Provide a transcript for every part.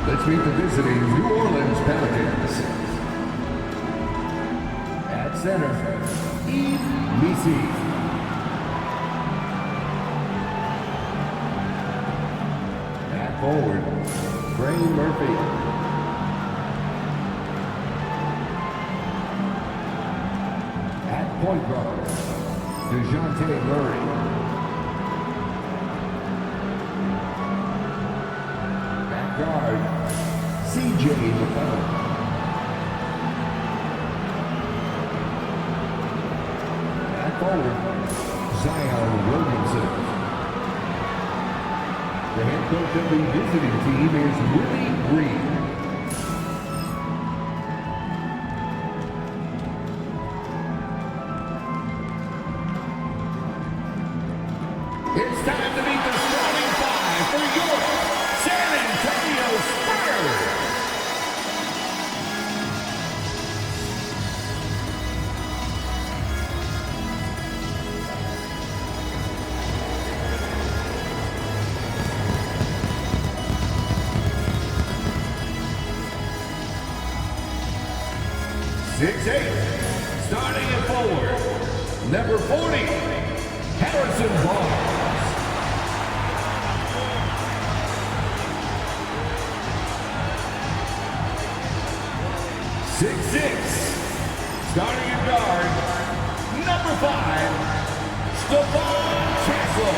Let's meet the visiting New Orleans Pelicans. At center, Misi. At forward, Trey Murphy. At point guard, DeJounte Murray. At guard, C.J. McCollum. At forward, Zion Williamson. The head coach of the visiting team is Willie Green. It's time to meet the starting five for your San Antonio Spurs. Starting at forward, number 40, Harrison Barnes. 6'6", starting at guard, number 5, Stephon Castle.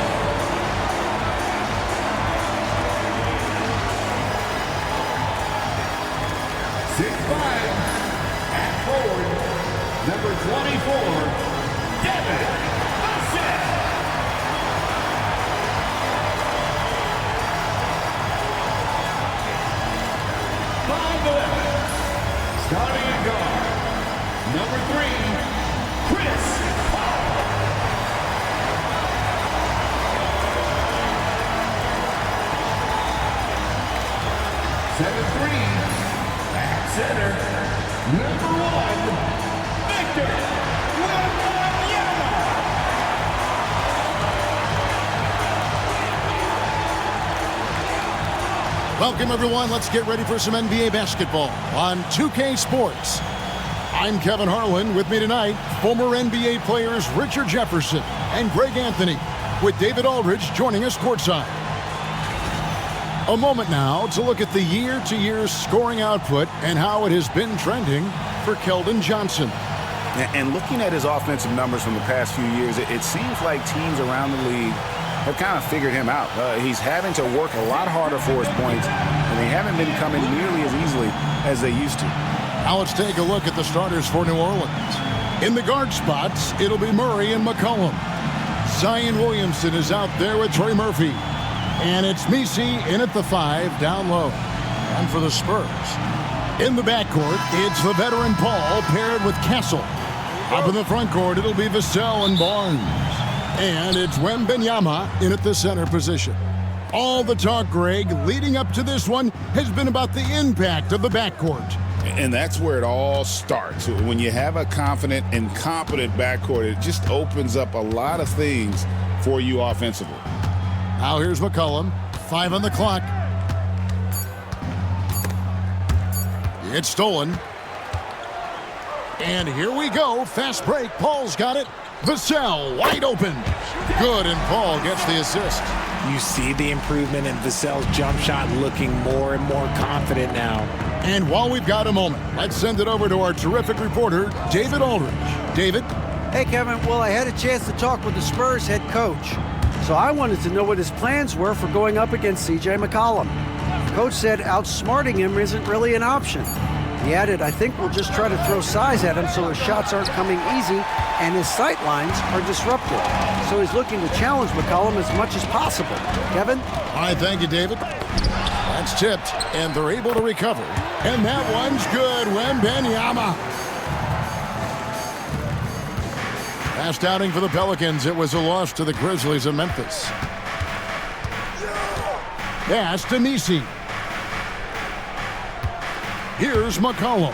6'5", at forward, number 24, Devin Vassell. 5'11", starting at guard, number 3, Chris Paul. 7'3", at center, number 1, Victor Wembanyama. Welcome, everyone. Let's get ready for some NBA basketball on 2K Sports. I'm Kevin Harlan. With me tonight, former NBA players Richard Jefferson and Greg Anthony, with David Aldridge joining us courtside. A moment now to look at the year-to-year scoring output and how it has been trending for Keldon Johnson. And looking at his offensive numbers from the past few years, it seems like teams around the league have kind of figured him out. He's having to work a lot harder for his points, and they haven't been coming nearly as easily as they used to. Now let's take a look at the starters for New Orleans. In the guard spots, it'll be Murray and McCollum. Zion Williamson is out there with Trey Murphy. And it's Misi in at the 5 down low. And for the Spurs, in the backcourt, it's the veteran Paul paired with Castle. Up in the front court, it'll be Vassell and Barnes. And it's Wembanyama in at the center position. All the talk, Greg, leading up to this one has been about the impact of the backcourt. And that's where it all starts. When you have a confident and competent backcourt, it just opens up a lot of things for you offensively. Now here's McCollum, 5 on the clock. It's stolen. And here we go, fast break, Paul's got it. Vassell wide open. Good, and Paul gets the assist. You see the improvement in Vassell's jump shot, looking more and more confident now. And while we've got a moment, let's send it over to our terrific reporter, David Aldridge. David? Hey, Kevin. Well, I had a chance to talk with the Spurs head coach. So I wanted to know what his plans were for going up against C.J. McCollum. The coach said outsmarting him isn't really an option. He added, I think we'll just try to throw size at him so his shots aren't coming easy and his sight lines are disrupted. So he's looking to challenge McCollum as much as possible. Kevin? All right, thank you, David. That's tipped, and they're able to recover. And that one's good. Wembanyama. Last outing for the Pelicans, it was a loss to the Grizzlies of Memphis. Pass to Misi. Here's McCollum.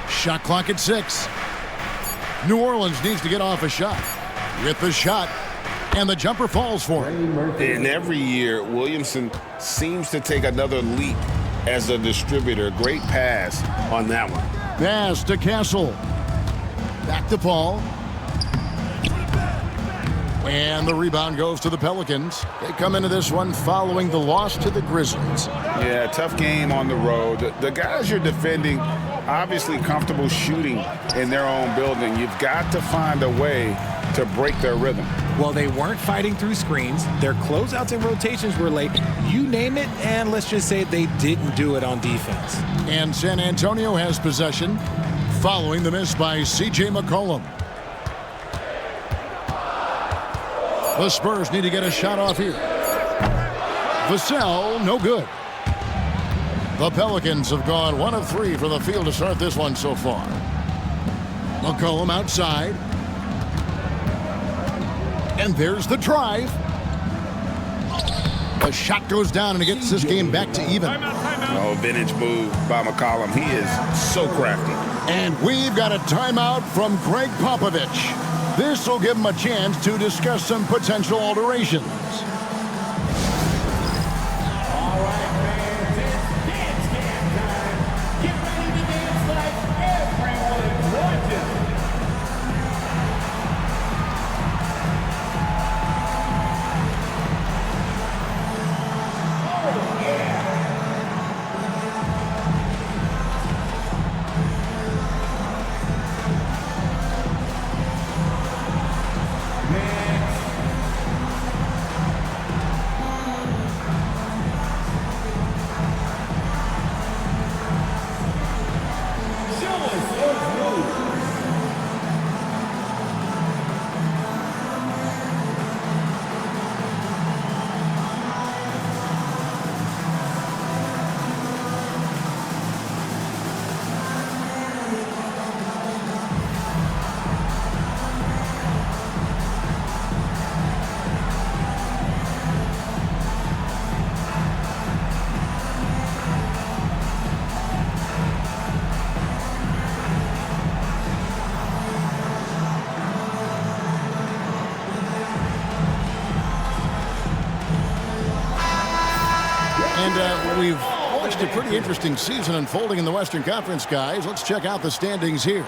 Shot clock at 6. New Orleans needs to get off a shot. With the shot, And the jumper falls for him. And every year, Williamson seems to take another leap as a distributor. Great pass on that one. Pass to Castle. Back to Paul. And the rebound goes to the Pelicans. They come into this one following the loss to the Grizzlies. Yeah, tough game on the road. The guys you're defending, obviously comfortable shooting in their own building. You've got to find a way to break their rhythm. Well, they weren't fighting through screens. Their closeouts and rotations were late. You name it, and let's just say they didn't do it on defense. And San Antonio has possession following the miss by C.J. McCollum. The Spurs need to get a shot off here. Vassell, no good. The Pelicans have gone 1 of 3 from the field to start this one so far. McCollum outside. And there's the drive. The shot goes down and it gets this game back to even. Oh, vintage move by McCollum. He is so crafty. And we've got a timeout from Greg Popovich. This will give him a chance to discuss some potential alterations. All right, fans, it's dance game time. Get ready to dance like everyone watching. Oh, yeah. And we've watched a pretty interesting season unfolding in the Western Conference, guys. Let's check out the standings here.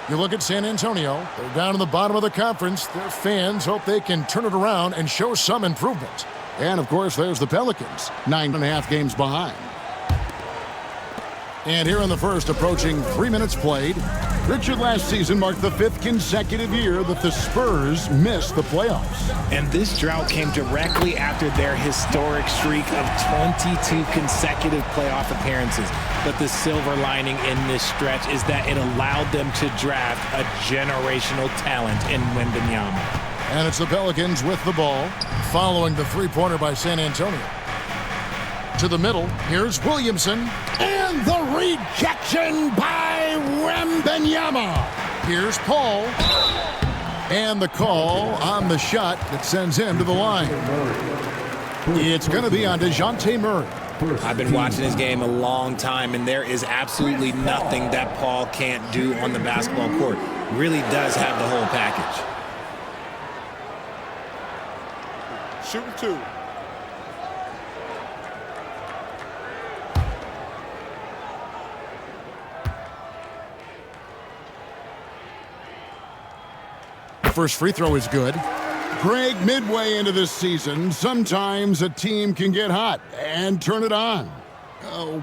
You look at San Antonio. They're down in the bottom of the conference. Their fans hope they can turn it around and show some improvement. And, of course, there's the Pelicans, 9.5 games behind. And here in the first, approaching 3 minutes played, Richard, last season marked the 5th consecutive year that the Spurs missed the playoffs. And this drought came directly after their historic streak of 22 consecutive playoff appearances. But the silver lining in this stretch is that it allowed them to draft a generational talent in Wembanyama. And it's the Pelicans with the ball, following the three-pointer by San Antonio. To the middle, here's Williamson, and the rejection by Wembanyama. Here's Paul, and the call on the shot that sends him to the line. It's going to be on DeJounte Murray. I've been watching this game a long time, and there is absolutely nothing that Paul can't do on the basketball court. Really does have the whole package. Shooting 2. First free throw is good. Greg, midway into this season, sometimes a team can get hot and turn it on.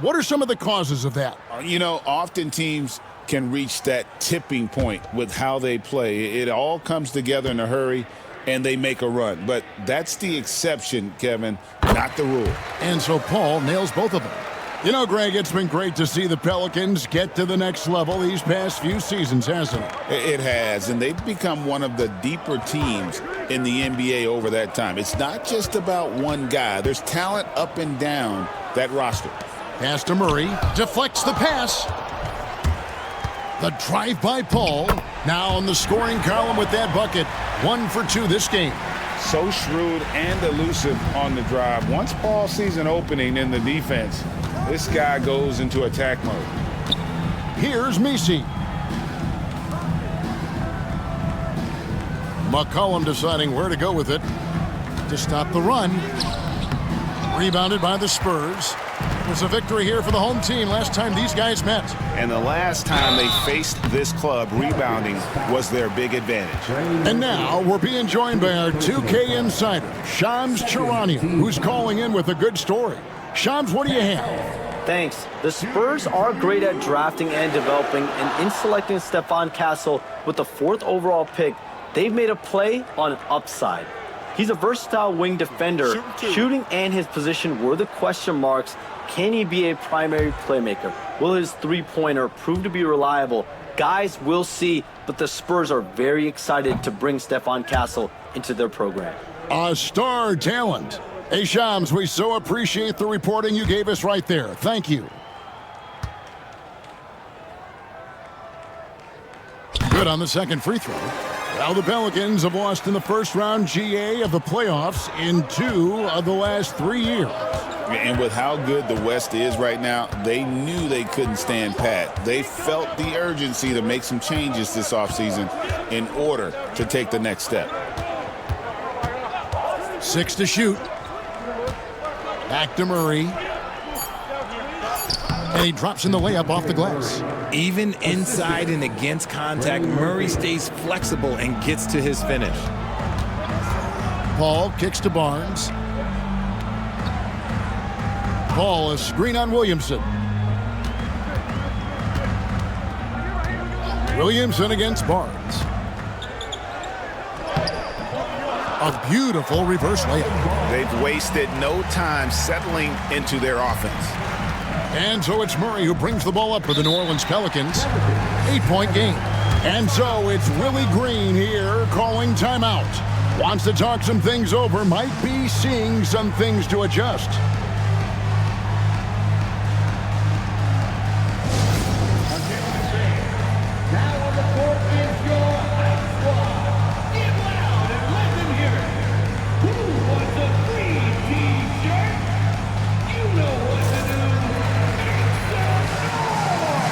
What are some of the causes of that? You know, often teams can reach that tipping point with how they play. It all comes together in a hurry, and they make a run. But that's the exception, Kevin, not the rule. And so Paul nails both of them. You know, Greg, it's been great to see the Pelicans get to the next level these past few seasons, hasn't it? It has, and they've become one of the deeper teams in the NBA over that time. It's not just about one guy. There's talent up and down that roster. Pass to Murray. Deflects the pass. The drive by Paul. Now on the scoring column with that bucket. 1 for 2 this game. So shrewd and elusive on the drive. Once Paul sees an opening in the defense, this guy goes into attack mode. Here's Messi. McCollum deciding where to go with it to stop the run. Rebounded by the Spurs. It was a victory here for the home team last time these guys met. And the last time they faced this club, rebounding was their big advantage. And now we're being joined by our 2K insider, Shams Charania, who's calling in with a good story. Shams, what do you have? Thanks. The Spurs are great at drafting and developing, and in selecting Stephon Castle with the 4th overall pick, they've made a play on upside. He's a versatile wing defender. Shooting and his position were the question marks. Can he be a primary playmaker? Will his three-pointer prove to be reliable? Guys, we'll see, but the Spurs are very excited to bring Stephon Castle into their program. A star talent. Hey, Shams, we so appreciate the reporting you gave us right there. Thank you. Good on the second free throw. Now the Pelicans have lost in the first round GA of the playoffs in 2 of the last 3 years. And with how good the West is right now, they knew they couldn't stand pat. They felt the urgency to make some changes this offseason in order to take the next step. 6 to shoot. Back to Murray. And he drops in the layup off the glass. Even inside and against contact, Murray stays flexible and gets to his finish. Paul kicks to Barnes. Paul, a screen on Williamson. Williamson against Barnes. A beautiful reverse layup. They've wasted no time settling into their offense. And so it's Murray who brings the ball up for the New Orleans Pelicans. 8-point game. And so it's Willie Green here calling timeout. Wants to talk some things over, might be seeing some things to adjust. Now on the court is your high squad. Get loud and let them hear it. Who wants a free t-shirt? You know what to do. It's the score!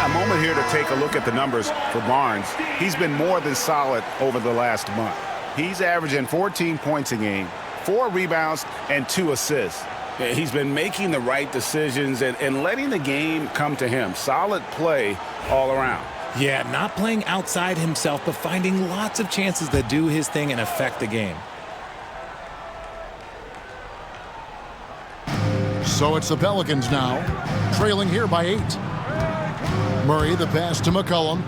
A moment here to take a look at the numbers for Barnes. He's been more than solid over the last month. He's averaging 14 points a game, 4 rebounds, and 2 assists. He's been making the right decisions and letting the game come to him. Solid play all around. Yeah, not playing outside himself, but finding lots of chances to do his thing and affect the game. So it's the Pelicans now, trailing here by 8. Murray, the pass to McCollum.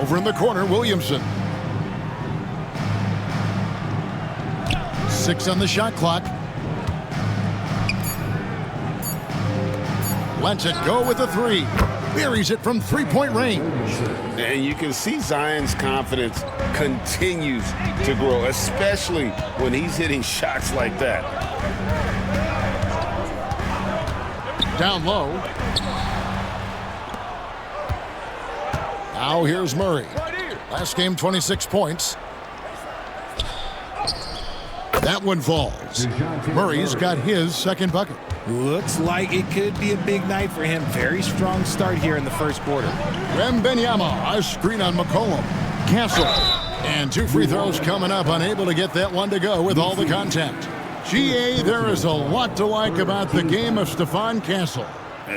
Over in the corner, Williamson. 6 on the shot clock. Lets it go with a 3. Buries it from 3-point range. And you can see Zion's confidence continues to grow, especially when he's hitting shots like that. Down low. Now here's Murray. Last game, 26 points. That one falls. Murray's got his second bucket. Looks like it could be a big night for him. Very strong start here in the first quarter. Wembanyama, a screen on McCollum. Castle. And 2 free throws coming up, unable to get that one to go with all the contact. GA, there is a lot to like about the game of Stephon Castle.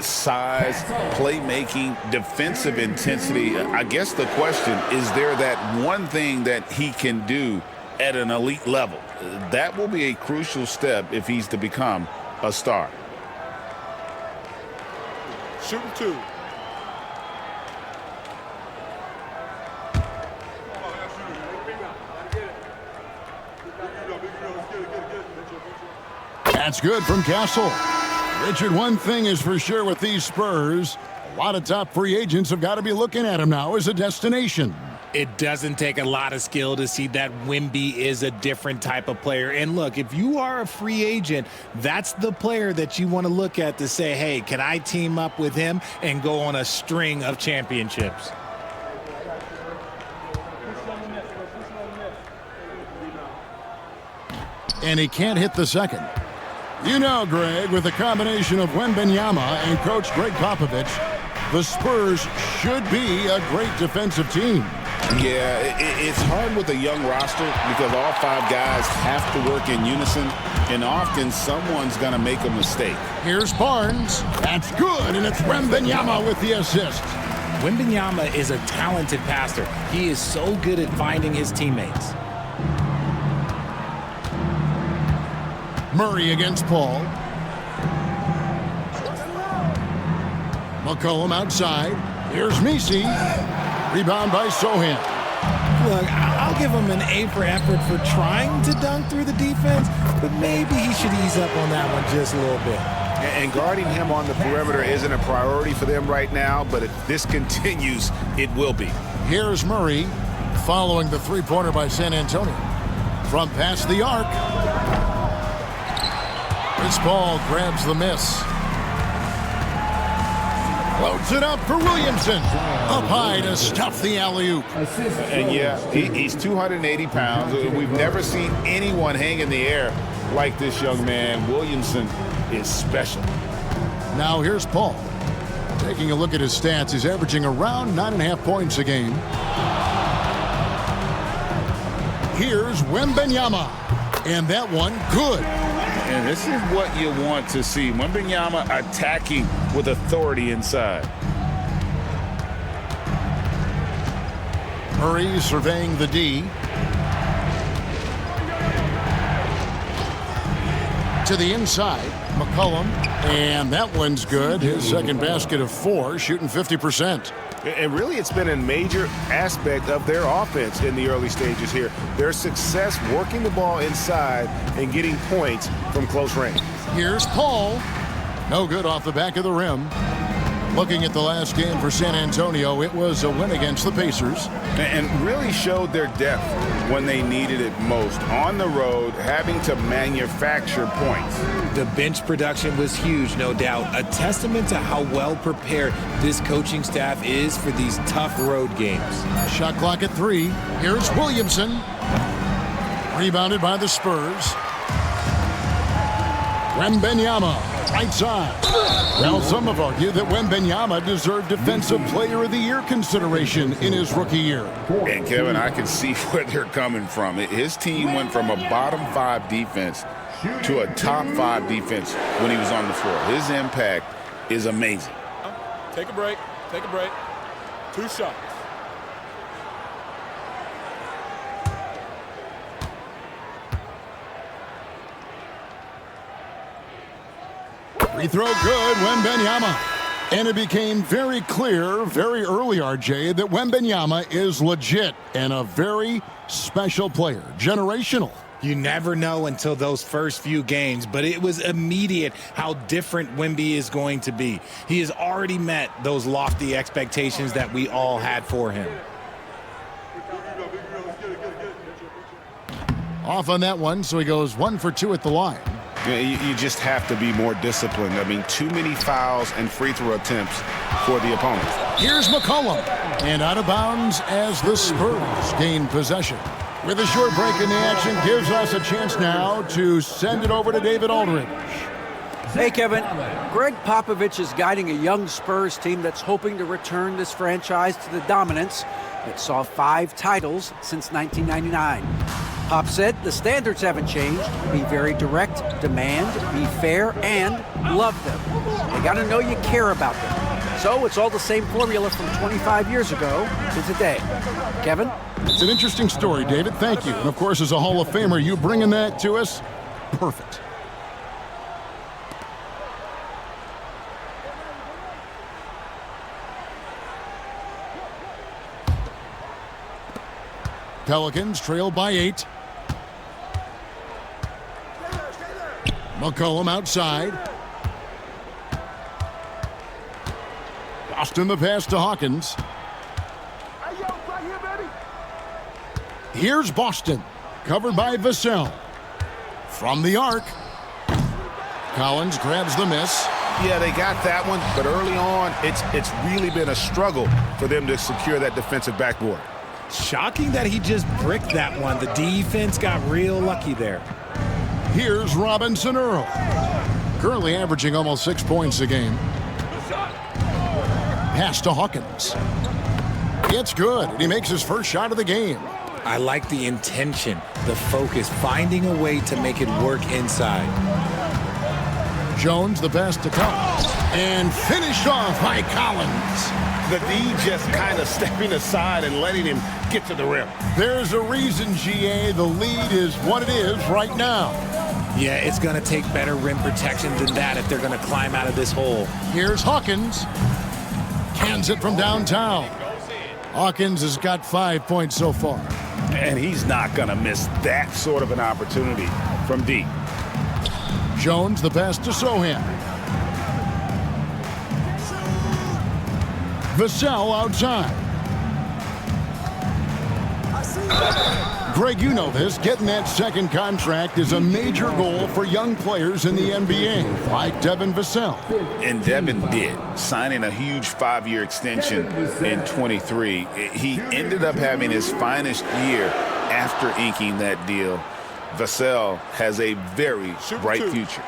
Size, playmaking, defensive intensity. I guess the question, is there that one thing that he can do at an elite level? That will be a crucial step if he's to become a star. Shooting 2. That's good from Castle. Richard, one thing is for sure with these Spurs, a lot of top free agents have got to be looking at him now as a destination. It doesn't take a lot of skill to see that Wemby is a different type of player. And look, if you are a free agent, that's the player that you want to look at to say, hey, can I team up with him and go on a string of championships? And he can't hit the second. You know, Greg, with the combination of Wembanyama and Coach Greg Popovich, the Spurs should be a great defensive team. Yeah, it's hard with a young roster because all 5 guys have to work in unison, and often someone's going to make a mistake. Here's Barnes. That's good, and it's Wembanyama with the assist. Wembanyama is a talented passer. He is so good at finding his teammates. Murray against Paul. McCollum outside. Here's Messi. Rebound by Sohan. Look, I'll give him an A for effort for trying to dunk through the defense, but maybe he should ease up on that one just a little bit. And guarding him on the perimeter isn't a priority for them right now, but if this continues, it will be. Here's Murray following the three-pointer by San Antonio. From past the arc. Chris Paul grabs the miss. Loads it up for Williamson. Up high to stuff the alley-oop. And yeah, he's 280 pounds. We've never seen anyone hang in the air like this young man. Williamson is special. Now here's Paul. Taking a look at his stats, he's averaging around 9.5 points a game. Here's Wembanyama. And that one, good. And this is what you want to see. Wembanyama attacking with authority inside. Murray surveying the D. To the inside, McCollum. And that one's good. His second basket of 4, shooting 50%. And really, it's been a major aspect of their offense in the early stages here. Their success working the ball inside and getting points from close range. Here's Paul. No good off the back of the rim. Looking at the last game for San Antonio, it was a win against the Pacers. And really showed their depth when they needed it most. On the road, having to manufacture points. The bench production was huge, no doubt. A testament to how well prepared this coaching staff is for these tough road games. Shot clock at 3. Here's Williamson. Rebounded by the Spurs. Wembanyama, right side. Well, some have argued that Wembanyama deserved Defensive Player of the Year consideration in his rookie year. And, Kevin, I can see where they're coming from. His team went from a bottom 5 defense to a top 5 defense when he was on the floor. His impact is amazing. Take a break. Take a break. 2 shots. Free throw good, Wembanyama. And it became very clear very early, RJ, that Wembanyama is legit and a very special player. Generational. You never know until those first few games, but it was immediate how different Wemby is going to be. He has already met those lofty expectations that we all had for him. Off on that one, so he goes 1 for 2 at the line. You just have to be more disciplined. I mean, too many fouls and free throw attempts for the opponent. Here's McCollum. And out of bounds as the Spurs gain possession. With a short break in the action, gives us a chance now to send it over to David Aldridge. Hey, Kevin. Greg Popovich is guiding a young Spurs team that's hoping to return this franchise to the dominance that saw 5 titles since 1999. Pop said the standards haven't changed. Be very direct, demand, be fair, and love them. They got to know you care about them. So it's all the same formula from 25 years ago to today. Kevin? It's an interesting story, David. Thank you. And, of course, as a Hall of Famer, you bringing that to us, perfect. Pelicans trail by 8. McCollum outside. Boston the pass to Hawkins. Here's Boston, covered by Vassell. From the arc. Collins grabs the miss. Yeah, they got that one, but early on, it's really been a struggle for them to secure that defensive backboard. Shocking that he just bricked that one. The defense got real lucky there. Here's Robinson Earl, currently averaging almost 6 points a game. Pass to Hawkins. It's good, and he makes his first shot of the game. I like the intention, the focus, finding a way to make it work inside. Jones the pass to Collins, and finished off by Collins. The D just kind of stepping aside and letting him get to the rim. There's a reason, GA, the lead is what it is right now. Yeah, it's going to take better rim protection than that if they're going to climb out of this hole. Here's Hawkins. Cans it from downtown. Hawkins has got 5 points so far. And he's not going to miss that sort of an opportunity from deep. Jones the pass to Sohan. Vassell outside. Greg, you know this. Getting that second contract is a major goal for young players in the NBA, like Devin Vassell. And Devin did, signing a huge 5-year extension in 23. He ended up having his finest year after inking that deal. Vassell has a very bright future.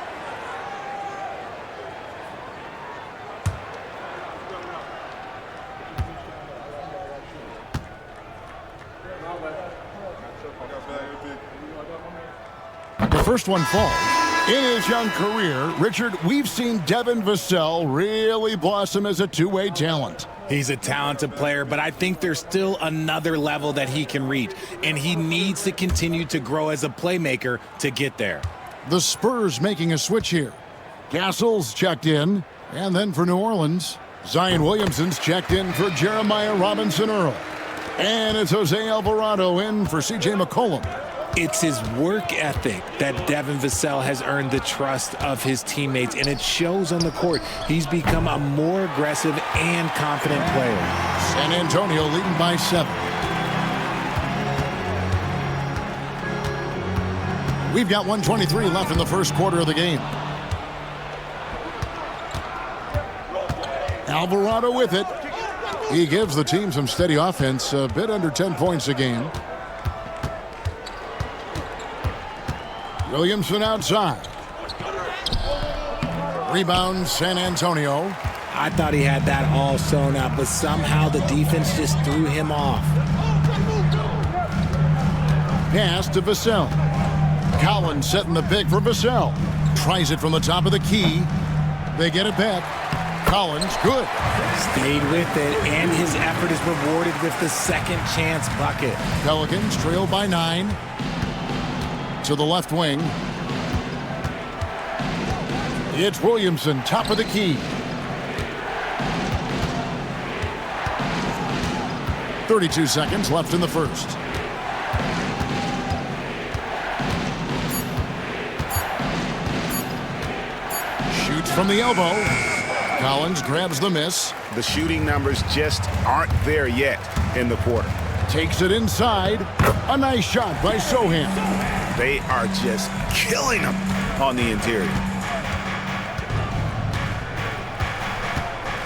The first one falls. In his young career, Richard, we've seen Devin Vassell really blossom as a two-way talent. He's a talented player, but I think there's still another level that he can reach, and he needs to continue to grow as a playmaker to get there. The Spurs making a switch here. Castle's checked in, and then for New Orleans, Zion Williamson's checked in for Jeremiah Robinson Earl. And it's Jose Alvarado in for C.J. McCollum. It's his work ethic that Devin Vassell has earned the trust of his teammates, and it shows on the court. He's become a more aggressive and confident player. San Antonio leading by 7. We've got 1:23 left in the first quarter of the game. Alvarado with it. He gives the team some steady offense, a bit under 10 points a game. Williamson outside. Rebound, San Antonio. I thought he had that all sewn up, but somehow the defense just threw him off. Pass to Vassell. Collins setting the pick for Vassell. Tries it from the top of the key. They get it back. Collins, good. Stayed with it, and his effort is rewarded with the second chance bucket. Pelicans trail by 9. To the left wing. It's Williamson, top of the key. 32 seconds left in the first. Shoots from the elbow. Collins grabs the miss. The shooting numbers just aren't there yet in the quarter. Takes it inside. A nice shot by Sohan. They are just killing him on the interior.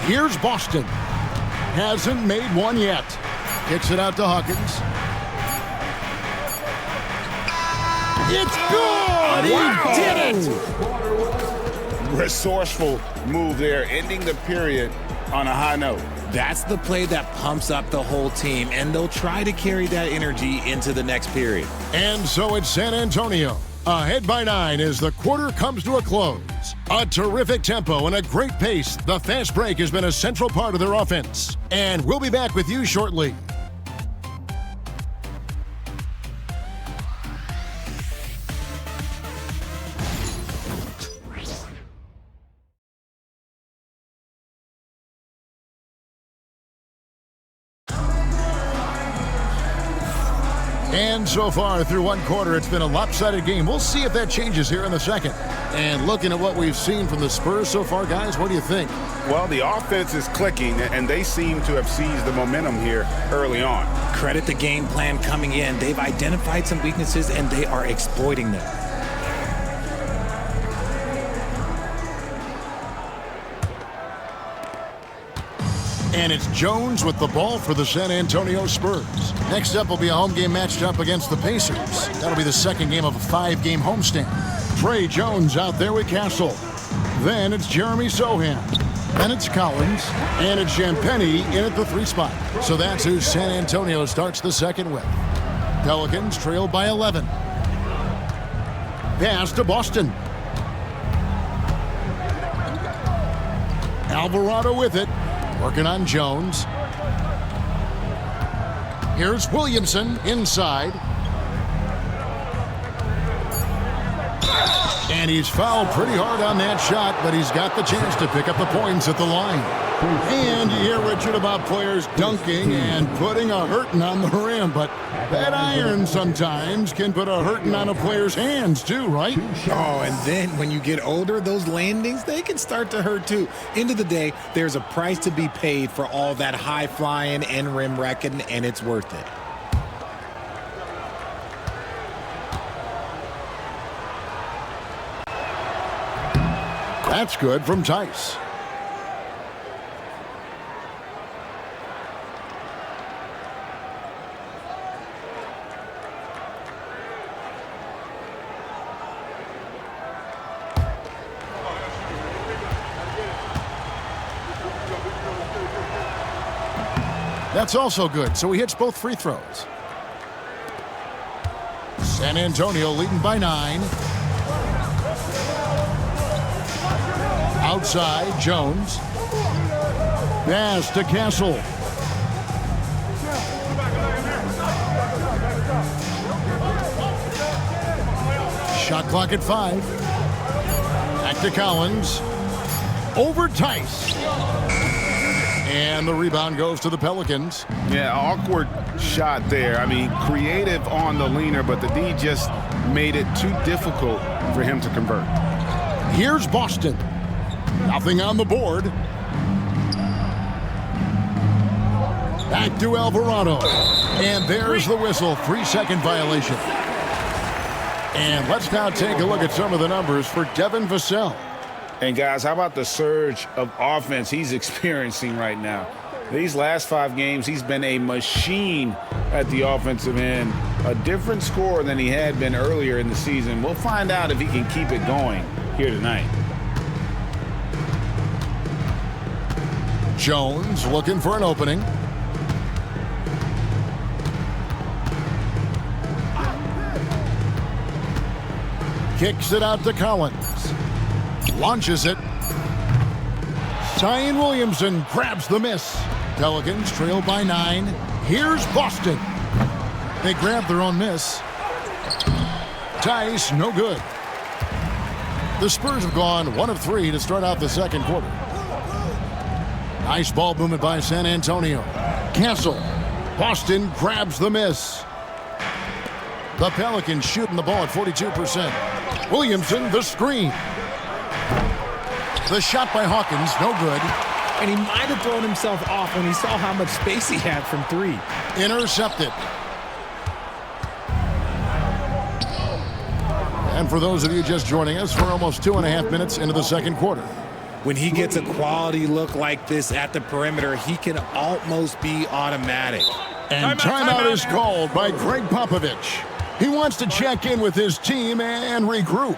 Here's Boston. Hasn't made one yet. Kicks it out to Hawkins. It's good! Wow. He did it! Resourceful move there, ending the period on a high note. That's the play that pumps up the whole team, and they'll try to carry that energy into the next period. And so it's San Antonio, ahead by 9 as the quarter comes to a close. A terrific tempo and a great pace. The fast break has been a central part of their offense. And we'll be back with you shortly. And so far through one quarter, it's been a lopsided game. We'll see if that changes here in the second. And looking at what we've seen from the Spurs so far, guys, what do you think? Well, the offense is clicking, and they seem to have seized the momentum here early on. Credit the game plan coming in. They've identified some weaknesses, and they are exploiting them. And it's Jones with the ball for the San Antonio Spurs. Next up will be a home game matched up against the Pacers. That'll be the second game of a 5-game homestand. Trey Jones out there with Castle. Then it's Jeremy Sohan. Then it's Collins. And it's Champagnie in at the 3 spot. So that's who San Antonio starts the second with. Pelicans trail by 11. Pass to Boston. Alvarado with it. Working on Jones. Here's Williamson inside. And he's fouled pretty hard on that shot, but he's got the chance to pick up the points at the line. And you hear, Richard, about players dunking and putting a hurting on the rim, but that iron sometimes can put a hurting on a player's hands too, right? Oh, and then when you get older, those landings, they can start to hurt too. End of the day, there's a price to be paid for all that high flying and rim wrecking, and it's worth it. That's good from Tice. That's also good, so he hits both free throws. San Antonio leading by 9. Outside, Jones. Pass to Castle. Shot clock at 5. Back to Collins. Over Tice. And the rebound goes to the Pelicans. Yeah, awkward shot there. I mean, creative on the leaner, but the D just made it too difficult for him to convert. Here's Boston. Nothing on the board. Back to Alvarado. And there's the whistle. 3-second violation. And let's now take a look at some of the numbers for Devin Vassell. And guys, how about the surge of offense he's experiencing right now? These last 5 games, he's been a machine at the offensive end. A different scorer than he had been earlier in the season. We'll find out if he can keep it going here tonight. Jones looking for an opening. Kicks it out to Collins. Launches it. Zion Williamson grabs the miss. Pelicans trail by 9. Here's Boston. They grab their own miss. Tice, no good. The Spurs have gone 1 of 3 to start out the second quarter. Nice ball movement by San Antonio. Castle. Boston grabs the miss. The Pelicans shooting the ball at 42%. Williamson, the screen. The shot by Hawkins, no good. And he might have thrown himself off when he saw how much space he had from 3. Intercepted. And for those of you just joining us, we're almost 2.5 minutes into the second quarter. When he gets a quality look like this at the perimeter, he can almost be automatic. And timeout is called by Greg Popovich. He wants to check in with his team and regroup.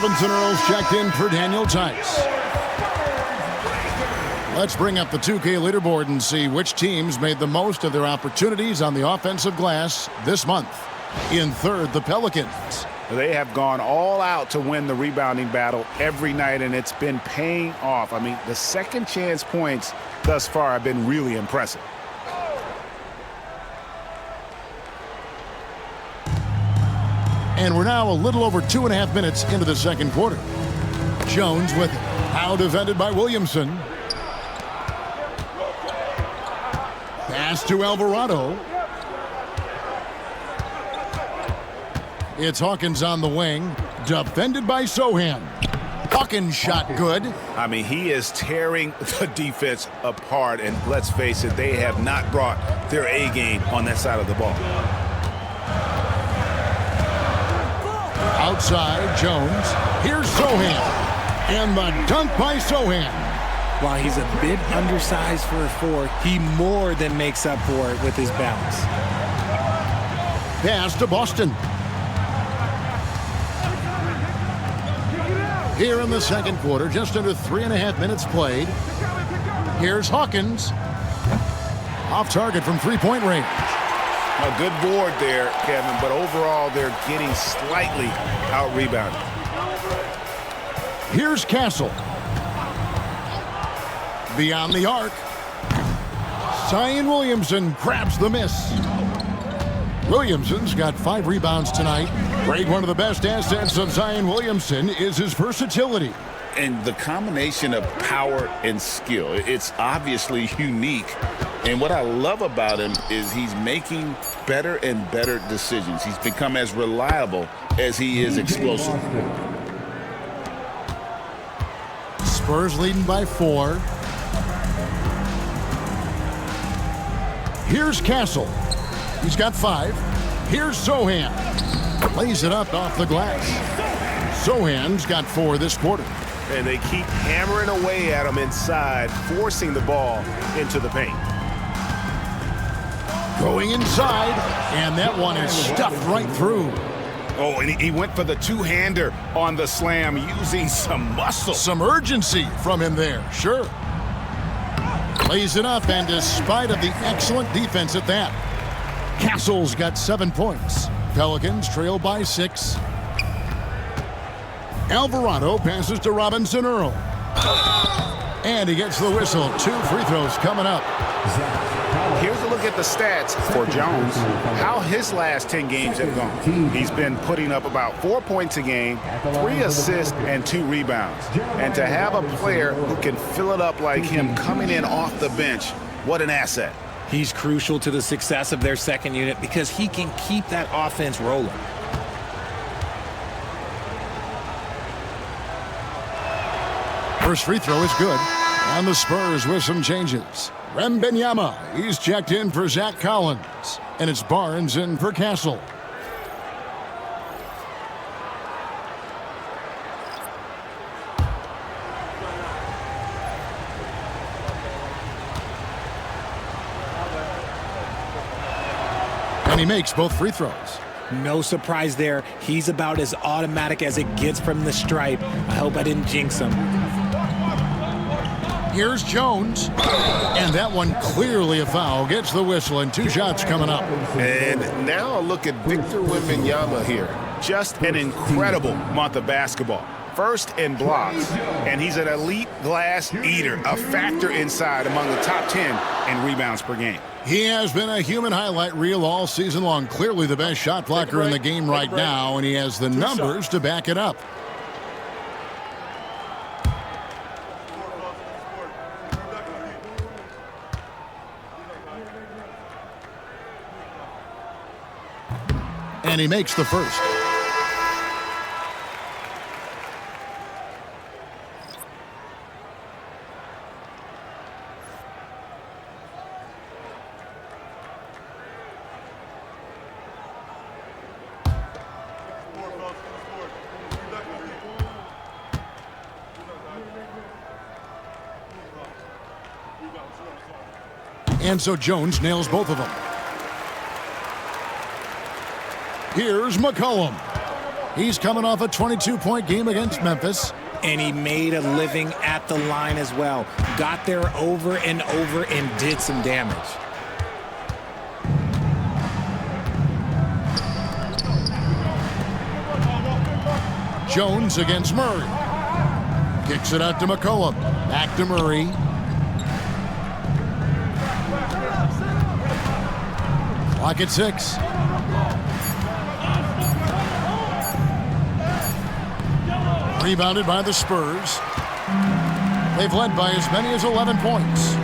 Robinson Earls checked in for Daniel Tice. Let's bring up the 2K leaderboard and see which teams made the most of their opportunities on the offensive glass this month. In third, the Pelicans. They have gone all out to win the rebounding battle every night, and it's been paying off. I mean, the second chance points thus far have been really impressive. And we're now a little over 2.5 minutes into the second quarter. Jones with it. Now defended by Williamson. Pass to Alvarado. It's Hawkins on the wing. Defended by Sohan. Hawkins shot good. I mean, he is tearing the defense apart. And let's face it, they have not brought their A game on that side of the ball. Outside, Jones. Here's Sohan. And the dunk by Sohan. While he's a bit undersized for a 4, he more than makes up for it with his bounce. Pass to Boston. Here in the second quarter, just under 3.5 minutes played. Here's Hawkins. Off target from three-point range. A good board there, Kevin, but overall they're getting slightly out-rebounded. Here's Castle. Beyond the arc. Zion Williamson grabs the miss. Williamson's got 5 rebounds tonight. Great, one of the best assets of Zion Williamson is his versatility. And the combination of power and skill, it's obviously unique. And what I love about him is he's making better and better decisions. He's become as reliable as he is explosive. Spurs leading by 4. Here's Castle. He's got 5. Here's Sohan. Lays it up off the glass. Sohan's got 4 this quarter. And they keep hammering away at him inside, forcing the ball into the paint. Going inside, and that one is stuffed right through. Oh, and he went for the two-hander on the slam using some muscle. Some urgency from him there, sure. Lays it up, and despite of the excellent defense at that, Castle's got 7 points. Pelicans trail by 6. Alvarado passes to Robinson Earl. And he gets the whistle. 2 free throws coming up. Here's a look at the stats for Jones, how his last 10 games have gone. He's been putting up about 4 points a game, 3 assists, and 2 rebounds. And to have a player who can fill it up like him coming in off the bench, what an asset. He's crucial to the success of their second unit because he can keep that offense rolling. First free throw is good. And the Spurs with some changes. Wembanyama, he's checked in for Zach Collins. And it's Barnes in for Castle. And he makes both free throws. No surprise there. He's about as automatic as it gets from the stripe. I hope I didn't jinx him. Here's Jones. And that one clearly a foul. Gets the whistle, and 2 shots coming up. And now a look at Victor Wembanyama here. Just an incredible month of basketball. First in blocks, and he's an elite glass eater, a factor inside among the top 10 in rebounds per game. He has been a human highlight reel all season long. Clearly the best shot blocker in the game right now, and he has the numbers to back it up. And he makes the first. And so Jones nails both of them. Here's McCollum. He's coming off a 22-point game against Memphis. And he made a living at the line as well. Got there over and over and did some damage. Jones against Murray. Kicks it out to McCollum. Back to Murray. Clock at 6. Rebounded by the Spurs. They've led by as many as 11 points.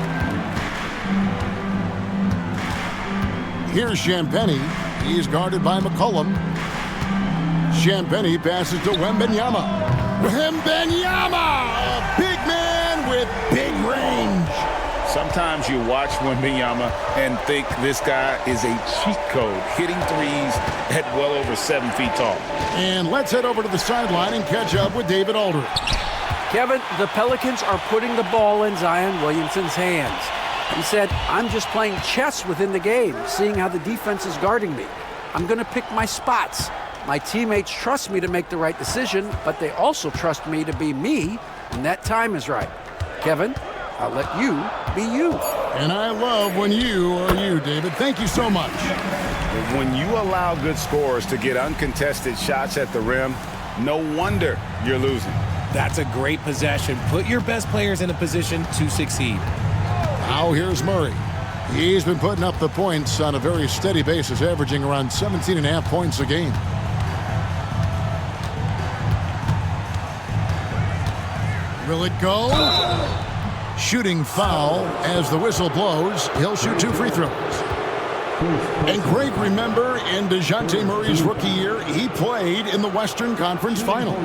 Here's Champagnie. He's guarded by McCollum. Champagnie passes to Wembanyama. Wembanyama! A big man with big range. Sometimes you watch Wembanyama and think this guy is a cheat code, hitting threes at well over 7 feet tall. And let's head over to the sideline and catch up with David Aldridge. Kevin, the Pelicans are putting the ball in Zion Williamson's hands. He said, I'm just playing chess within the game, seeing how the defense is guarding me. I'm going to pick my spots. My teammates trust me to make the right decision, but they also trust me to be me when that time is right. Kevin, I'll let you be you. And I love when you are you, David. Thank you so much. When you allow good scorers to get uncontested shots at the rim, no wonder you're losing. That's a great possession. Put your best players in a position to succeed. Now here's Murray. He's been putting up the points on a very steady basis, averaging around 17.5 points a game. Will it go? Shooting foul as the whistle blows. He'll shoot 2 free throws. And Greg, remember, in DeJounte Murray's rookie year, he played in the Western Conference Finals.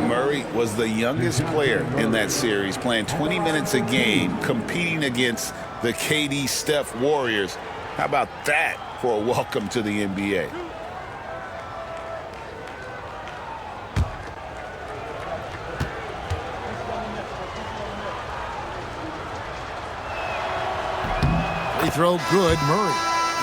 Murray was the youngest player in that series, playing 20 minutes a game, competing against the KD Steph Warriors. How about that for a welcome to the NBA? Free throw good, Murray.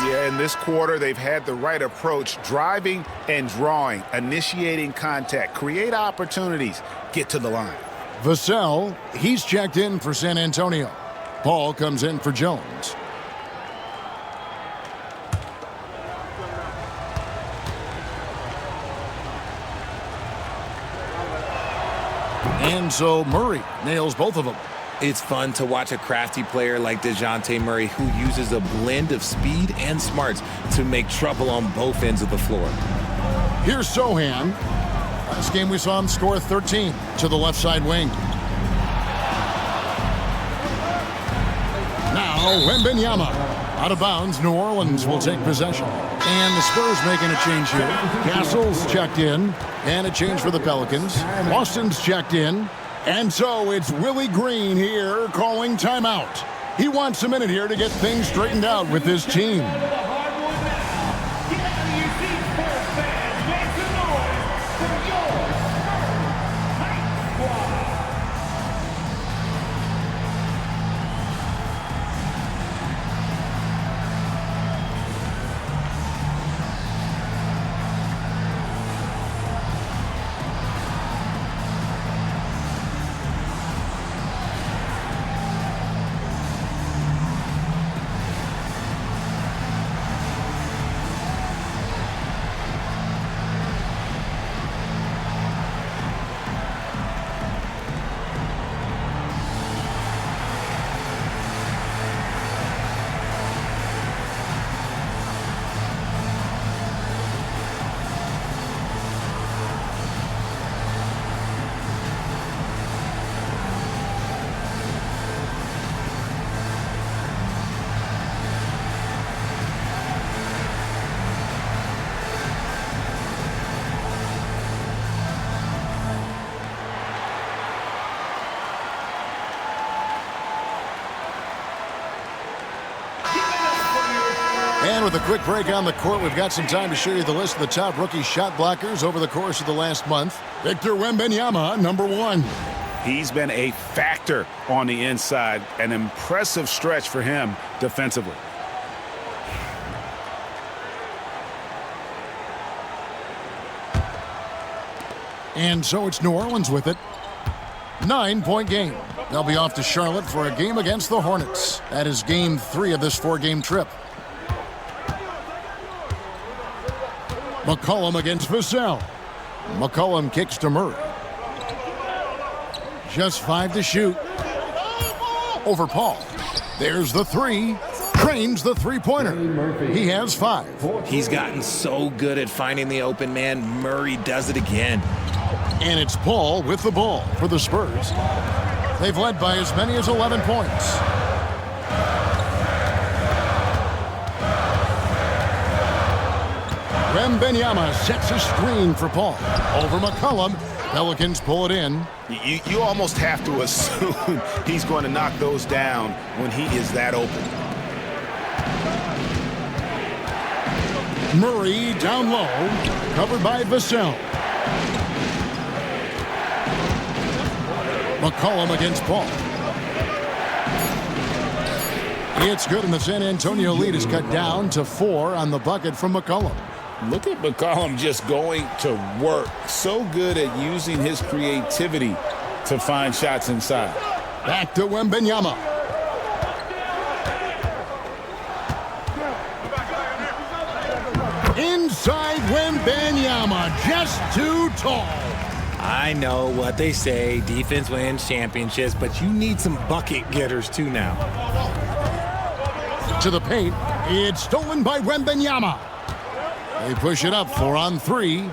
Yeah, in this quarter, they've had the right approach, driving and drawing, initiating contact, create opportunities, get to the line. Vassell, he's checked in for San Antonio. Paul comes in for Jones. And so Murray nails both of them. It's fun to watch a crafty player like DeJounte Murray who uses a blend of speed and smarts to make trouble on both ends of the floor. Here's Sohan. Last game we saw him score 13 to the left side wing. Now Wembanyama. Out of bounds, New Orleans will take possession. And the Spurs making a change here. Castle's checked in. And a change for the Pelicans. Austin's checked in. And so it's Willie Green here calling timeout. He wants a minute here to get things straightened out with his team. And with a quick break on the court, we've got some time to show you the list of the top rookie shot blockers over the course of the last month. Victor Wembanyama, number 1. He's been a factor on the inside, an impressive stretch for him defensively. And so it's New Orleans with it. 9-point game. They'll be off to Charlotte for a game against the Hornets. That is game 3 of this 4-game trip. McCollum against Vassell. McCollum kicks to Murray. Just 5 to shoot. Over Paul. There's the 3. Trains the three-pointer. He has 5. He's gotten so good at finding the open man. Murray does it again. And it's Paul with the ball for the Spurs. They've led by as many as 11 points. Wembanyama sets a screen for Paul. Over McCollum. Pelicans pull it in. You almost have to assume he's going to knock those down when he is that open. Murray down low. Covered by Vassell. McCollum against Paul. It's good, and the San Antonio lead is cut down to 4 on the bucket from McCollum. Look at McCollum just going to work. So good at using his creativity to find shots inside. Back to Wembanyama. Inside Wembanyama, just too tall. I know what they say, defense wins championships, but you need some bucket getters too now. To the paint, it's stolen by Wembanyama. They push it up 4 on 3.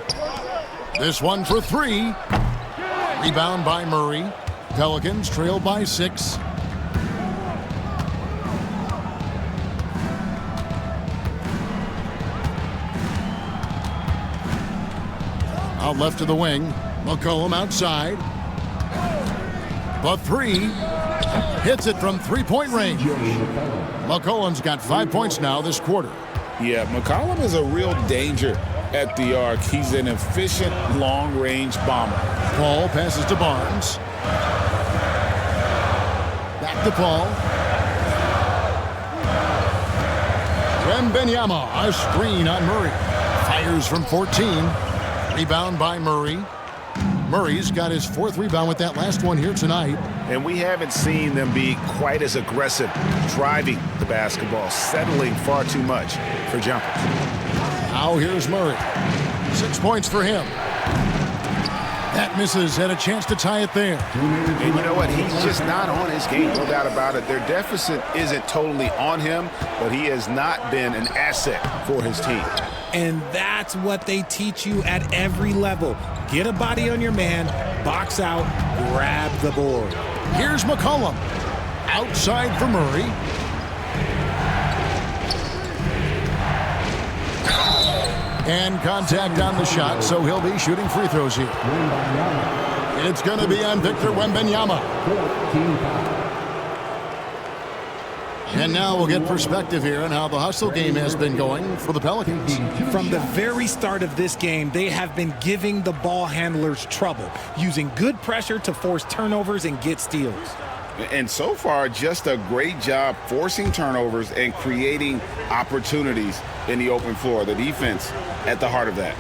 This one for 3. Rebound by Murray. Pelicans trail by 6. Out left to the wing. McCollum outside. The 3. Hits it from 3-point range. McCollum's got 5 points now this quarter. Yeah, McCollum is a real danger at the arc. He's an efficient long-range bomber. Paul passes to Barnes. Back to Paul. Wembanyama, a screen on Murray. Fires from 14. Rebound by Murray. Murray's got his 4th rebound with that last one here tonight. And we haven't seen them be quite as aggressive driving the basketball, settling far too much for jumpers. Now here's Murray. 6 points for him. That misses, had a chance to tie it there. And you know what? He's just not on his game, no doubt about it. Their deficit isn't totally on him, but he has not been an asset for his team. And that's what they teach you at every level. Get a body on your man, box out, grab the board. Here's McCollum. Outside for Murray. And contact on the shot, so he'll be shooting free throws here. It's going to be on Victor Wembanyama. And now we'll get perspective here on how the hustle game has been going for the Pelicans. From the very start of this game, they have been giving the ball handlers trouble, using good pressure to force turnovers and get steals. And so far, just a great job forcing turnovers and creating opportunities in the open floor. The defense at the heart of that.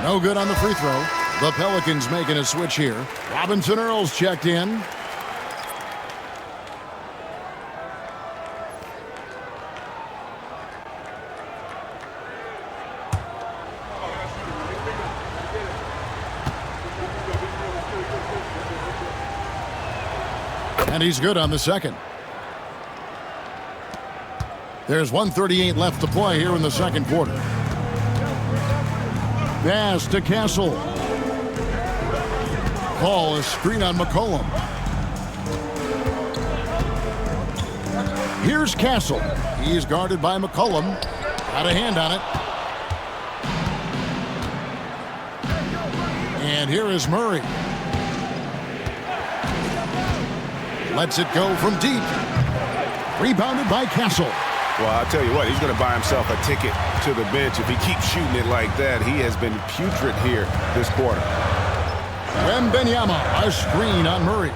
No good on the free throw. The Pelicans making a switch here. Robinson Earls checked in. And he's good on the second. There's 1:38 left to play here in the second quarter. Pass to Castle. Paul, a screen on McCollum. Here's Castle. He's guarded by McCollum. Got a hand on it. And here is Murray. Lets it go from deep. Rebounded by Castle. Well, I'll tell you what, he's going to buy himself a ticket to the bench if he keeps shooting it like that. He has been putrid here this quarter. Wembanyama, a screen on Murray.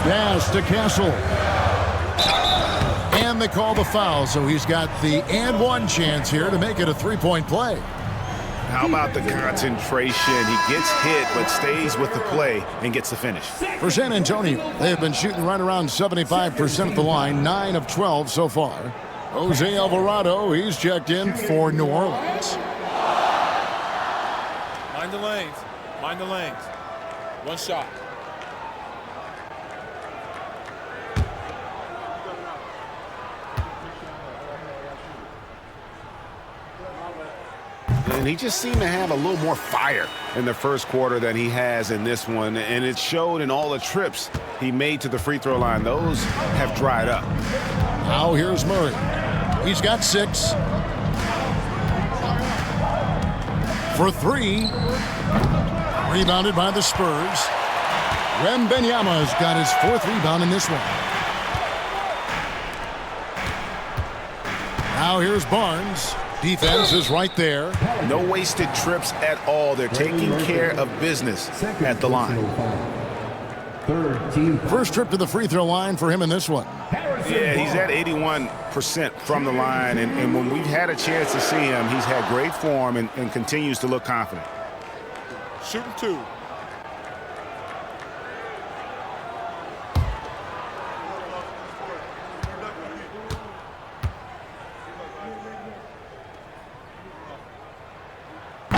Pass to Castle. And And they call the foul, so he's got the and one chance here to make it a three-point play. How about the concentration? He gets hit but stays with the play and gets the finish. For San Antonio, they have been shooting right around 75% at the line, 9 of 12 so far. Jose Alvarado, he's checked in for New Orleans. Mind the lanes. Mind the lanes. One shot. And he just seemed to have a little more fire in the first quarter than he has in this one. And it showed in all the trips he made to the free throw line. Those have dried up. Now here's Murray. He's got 6. For 3. Rebounded by the Spurs. Wembanyama's got his 4th rebound in this one. Now here's Barnes. Defense is right there. No wasted trips at all. They're taking care of business at the line. First trip to the free throw line for him in this one. Yeah, he's at 81% from the line, and when we've had a chance to see him, he's had great form and continues to look confident. Shooting 2.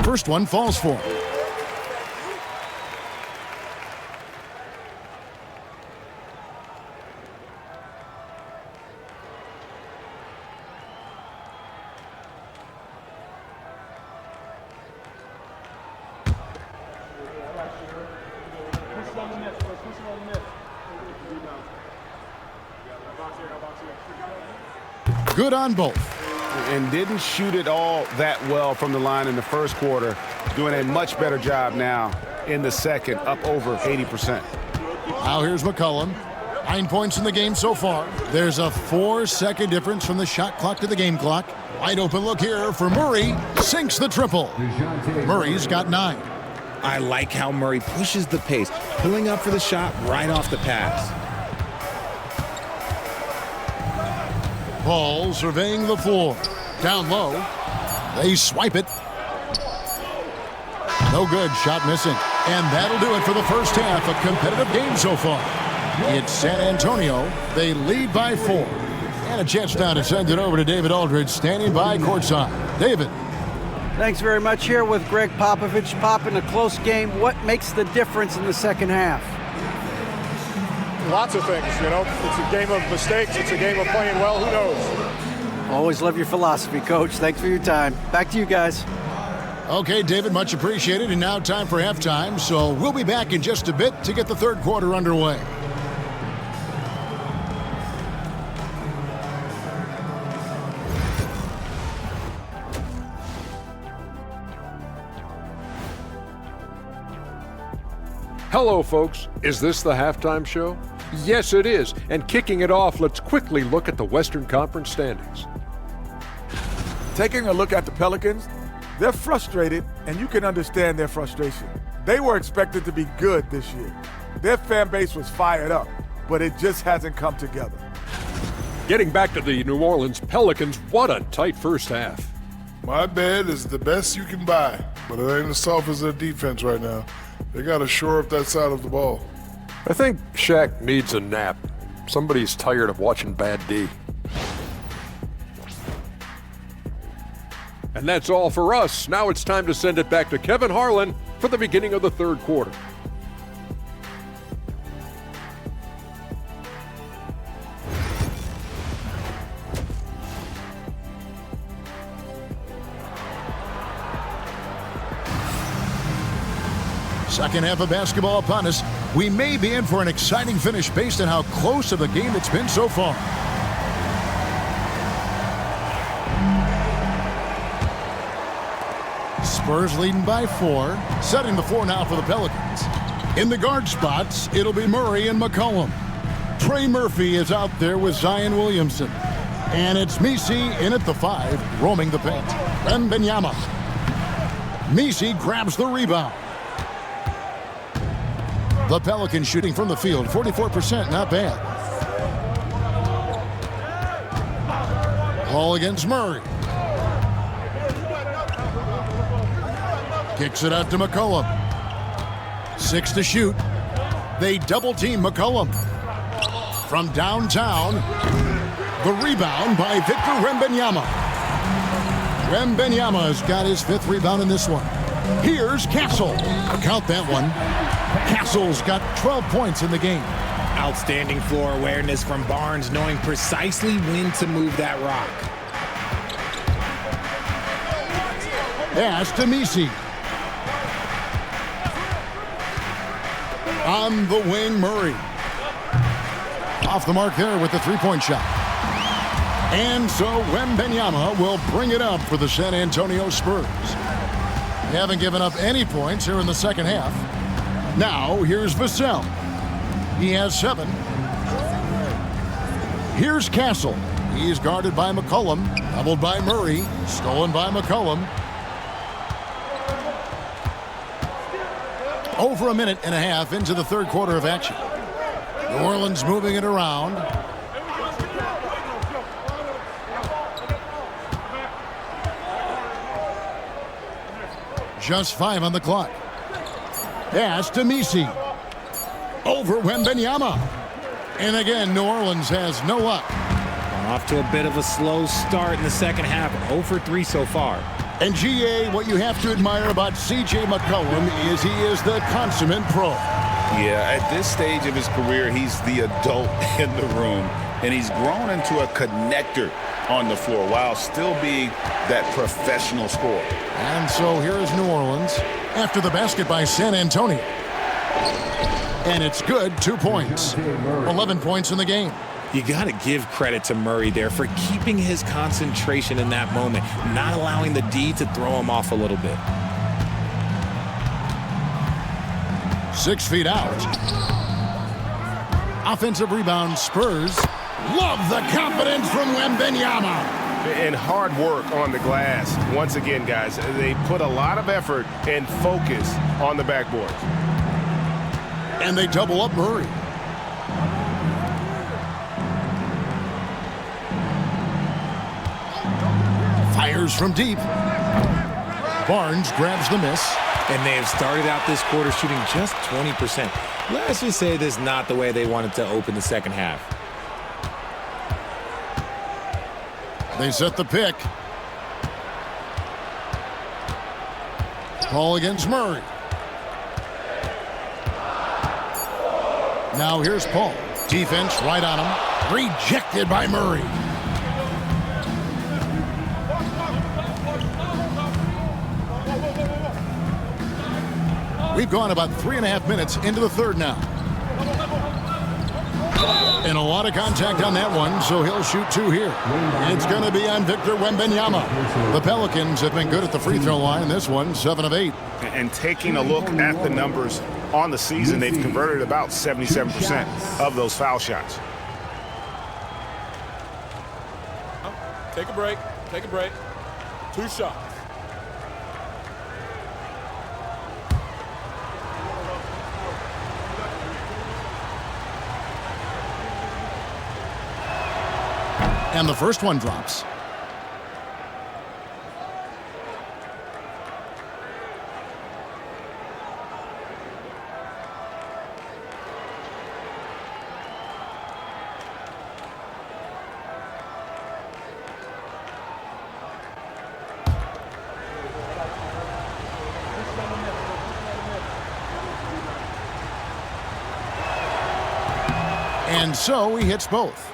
First one falls for him. Good on both. And didn't shoot it all that well from the line in the first quarter. Doing a much better job now in the second, up over 80%. Now here's McCollum. 9 points in the game so far. There's a 4-second difference from the shot clock to the game clock. Wide open look here for Murray. Sinks the triple. Murray's got 9. I like how Murray pushes the pace, pulling up for the shot right off the pass. Ball surveying the floor. Down low. They swipe it. No good. Shot missing. And that'll do it for the first half. A competitive game so far. It's San Antonio. They lead by 4. And a chance now to send it over to David Aldridge, standing by courtside. David. Thanks very much. Here with Greg Popovich. Pop, in a close game, what makes the difference in the second half? Lots of things, you know. It's a game of mistakes. It's a game of playing well. Who knows? Always love your philosophy, Coach. Thanks for your time. Back to you guys. Okay, David, much appreciated. And now time for halftime. So we'll be back in just a bit to get the third quarter underway. Hello, folks. Is this the halftime show? Yes, it is. And kicking it off, let's quickly look at the Western Conference standings. Taking a look at the Pelicans, they're frustrated, and you can understand their frustration. They were expected to be good this year. Their fan base was fired up, but it just hasn't come together. Getting back to the New Orleans Pelicans, what a tight first half. My bed is the best you can buy, but it ain't as soft as their defense right now. They got to shore up that side of the ball. I think Shaq needs a nap. Somebody's tired of watching Bad D. And that's all for us. Now it's time to send it back to Kevin Harlan for the beginning of the third quarter. Second half of basketball upon us. We may be in for an exciting finish based on how close of a game it's been so far. Spurs leading by 4, setting the 4 now for the Pelicans. In the guard spots, it'll be Murray and McCollum. Trey Murphy is out there with Zion Williamson. And it's Misi in at the 5, roaming the paint. Wembanyama. Misi grabs the rebound. The Pelicans shooting from the field, 44%, not bad. Ball against Murray. Kicks it out to McCollum. 6 to shoot. They double-team McCollum. From downtown, the rebound by Victor Wembanyama. Wembanyama's got his 5th rebound in this one. Here's Castle. Count that one. Castle's got 12 points in the game. Outstanding floor awareness from Barnes, knowing precisely when to move that rock. Pass to Messi. On the wing, Murray. Off the mark there with the three-point shot. And so Wembanyama will bring it up for the San Antonio Spurs. They haven't given up any points here in the second half. Now, here's Vassell. He has 7. Here's Castle. He's guarded by McCollum. Doubled by Murray. Stolen by McCollum. Over a minute and a half into the third quarter of action. New Orleans moving it around. Just 5 on the clock. Pass to Messi. Over Wembanyama. And again, New Orleans has no luck. Off to a bit of a slow start in the second half. 0 for 3 so far. And GA, what you have to admire about C.J. McCollum is he is the consummate pro. Yeah, at this stage of his career, he's the adult in the room, and he's grown into a connector on the floor while still being that professional scorer. And so here is New Orleans after the basket by San Antonio. And it's good, 2 points. 11 points in the game. You got to give credit to Murray there for keeping his concentration in that moment, not allowing the D to throw him off a little bit. 6 feet out. Offensive rebound, Spurs. Love the confidence from Wembanyama. And hard work on the glass. Once again, guys, they put a lot of effort and focus on the backboard. And they double up Murray. Fires from deep. Barnes grabs the miss. And they have started out this quarter shooting just 20%. Let's just say this is not the way they wanted to open the second half. They set the pick. Ball against Murray. Now here's Paul. Defense right on him. Rejected by Murray. We've gone about 3.5 minutes into the third now. And a lot of contact on that one, so he'll shoot 2 here. It's going to be on Victor Wembanyama. The Pelicans have been good at the free throw line. This one, 7 of 8. And taking a look at the numbers on the season, they've converted about 77% of those foul shots. Take a break. Take a break. 2 shots. And the first one drops. And so he hits both.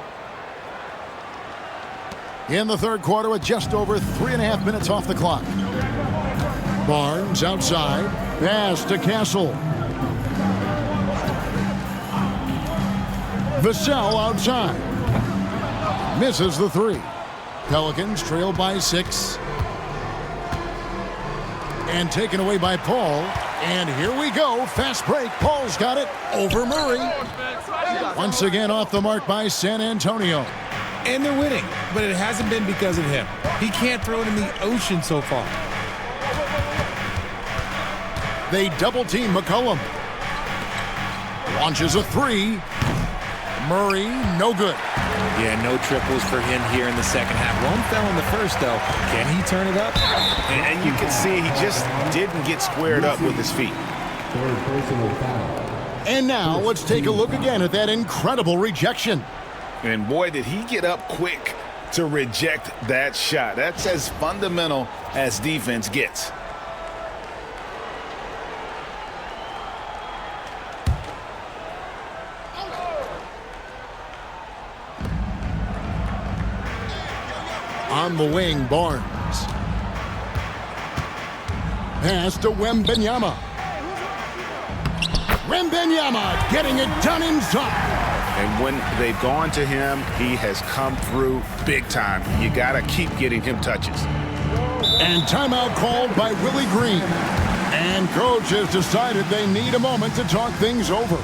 In the third quarter with just over 3.5 minutes off the clock. Barnes outside. Pass to Castle. Vassell outside. Misses the 3. Pelicans trailed by 6. And taken away by Paul. And here we go. Fast break. Paul's got it over Murray. Once again off the mark by San Antonio. And they're winning, but it hasn't been because of him. He can't throw it in the ocean so far. They double-team McCollum. Launches a 3. Murray, no good. Yeah, no triples for him here in the second half. One fell in the first, though. Can he turn it up? And you can see he just didn't get squared up with his feet. And now let's take a look again at that incredible rejection. And boy, did he get up quick to reject that shot. That's as fundamental as defense gets. On the wing, Barnes. Pass to Wembanyama. Wembanyama getting it done inside. And when they've gone to him, he has come through big time. You got to keep getting him touches. And timeout called by Willie Green. And coach has decided they need a moment to talk things over.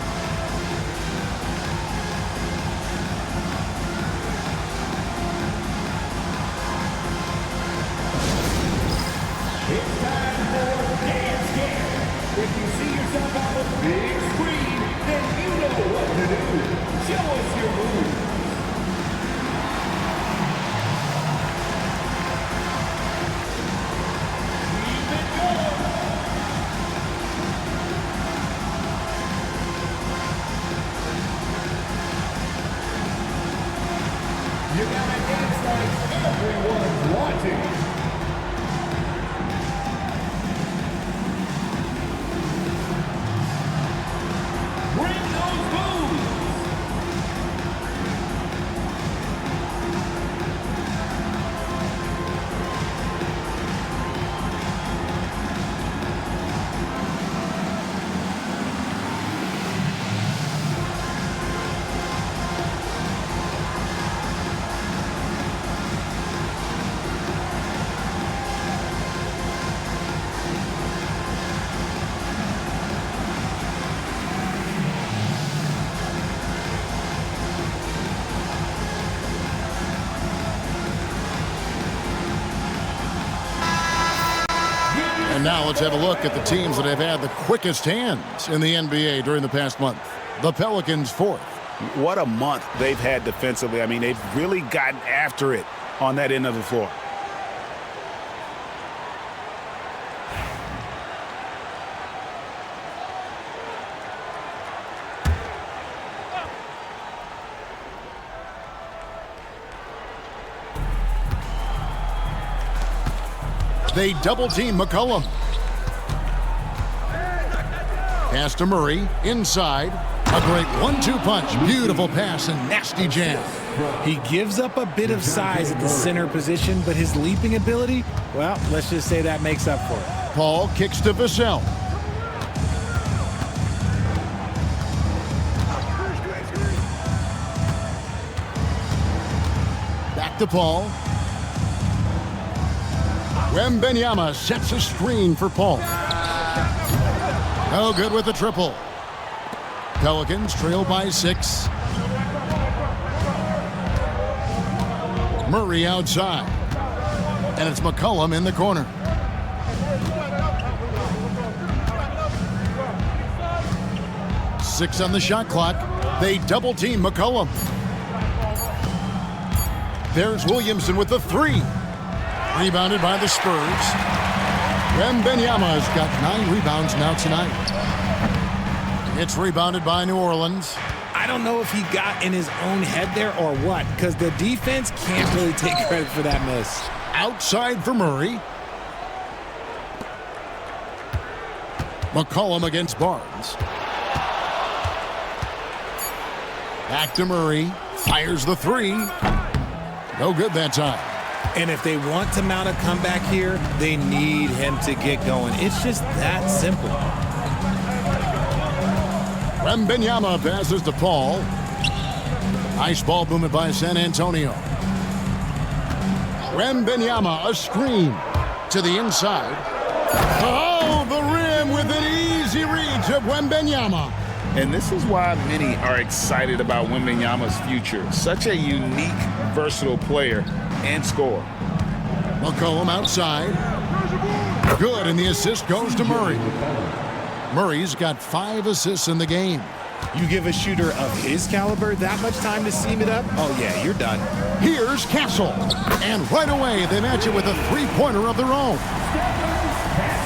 It's time for Dance Game. If you see yourself on the big screen, then you know what to do. Show us your moves. Keep it going. You gotta dance like everyone's watching. And now let's have a look at the teams that have had the quickest hands in the NBA during the past month. The Pelicans fourth. What a month they've had defensively. I mean, they've really gotten after it on that end of the floor. They double-team McCollum. Pass to Murray, inside. A great 1-2 punch. Beautiful pass and nasty jam. He gives up a bit of size at the center position, but his leaping ability, well, let's just say that makes up for it. Paul kicks to Vassell. Back to Paul. Wembanyama sets a screen for Paul. No good with the triple. Pelicans trail by 6. Murray outside. And it's McCollum in the corner. Six on the shot clock. They double team McCollum. There's Williamson with the 3. Rebounded by the Spurs. Wembanyama's got 9 rebounds now tonight. It's rebounded by New Orleans. I don't know if he got in his own head there or what, because the defense can't really take credit for that miss. Outside for Murray. McCollum against Barnes. Back to Murray. Fires the 3. No good that time. And if they want to mount a comeback here, they need him to get going. It's just that simple. Wembanyama passes to Paul. Nice ball movement by San Antonio. Wembanyama, a screen to the inside. Oh, the rim with an easy reach of Wembanyama. And this is why many are excited about Wembanyama's future. Such a unique, versatile player and scorer. McCollum outside. Good, and the assist goes to Murray. Murray's got 5 assists in the game. You give a shooter of his caliber that much time to seam it up, oh yeah, you're done. Here's Castle. And right away, they match it with a three-pointer of their own.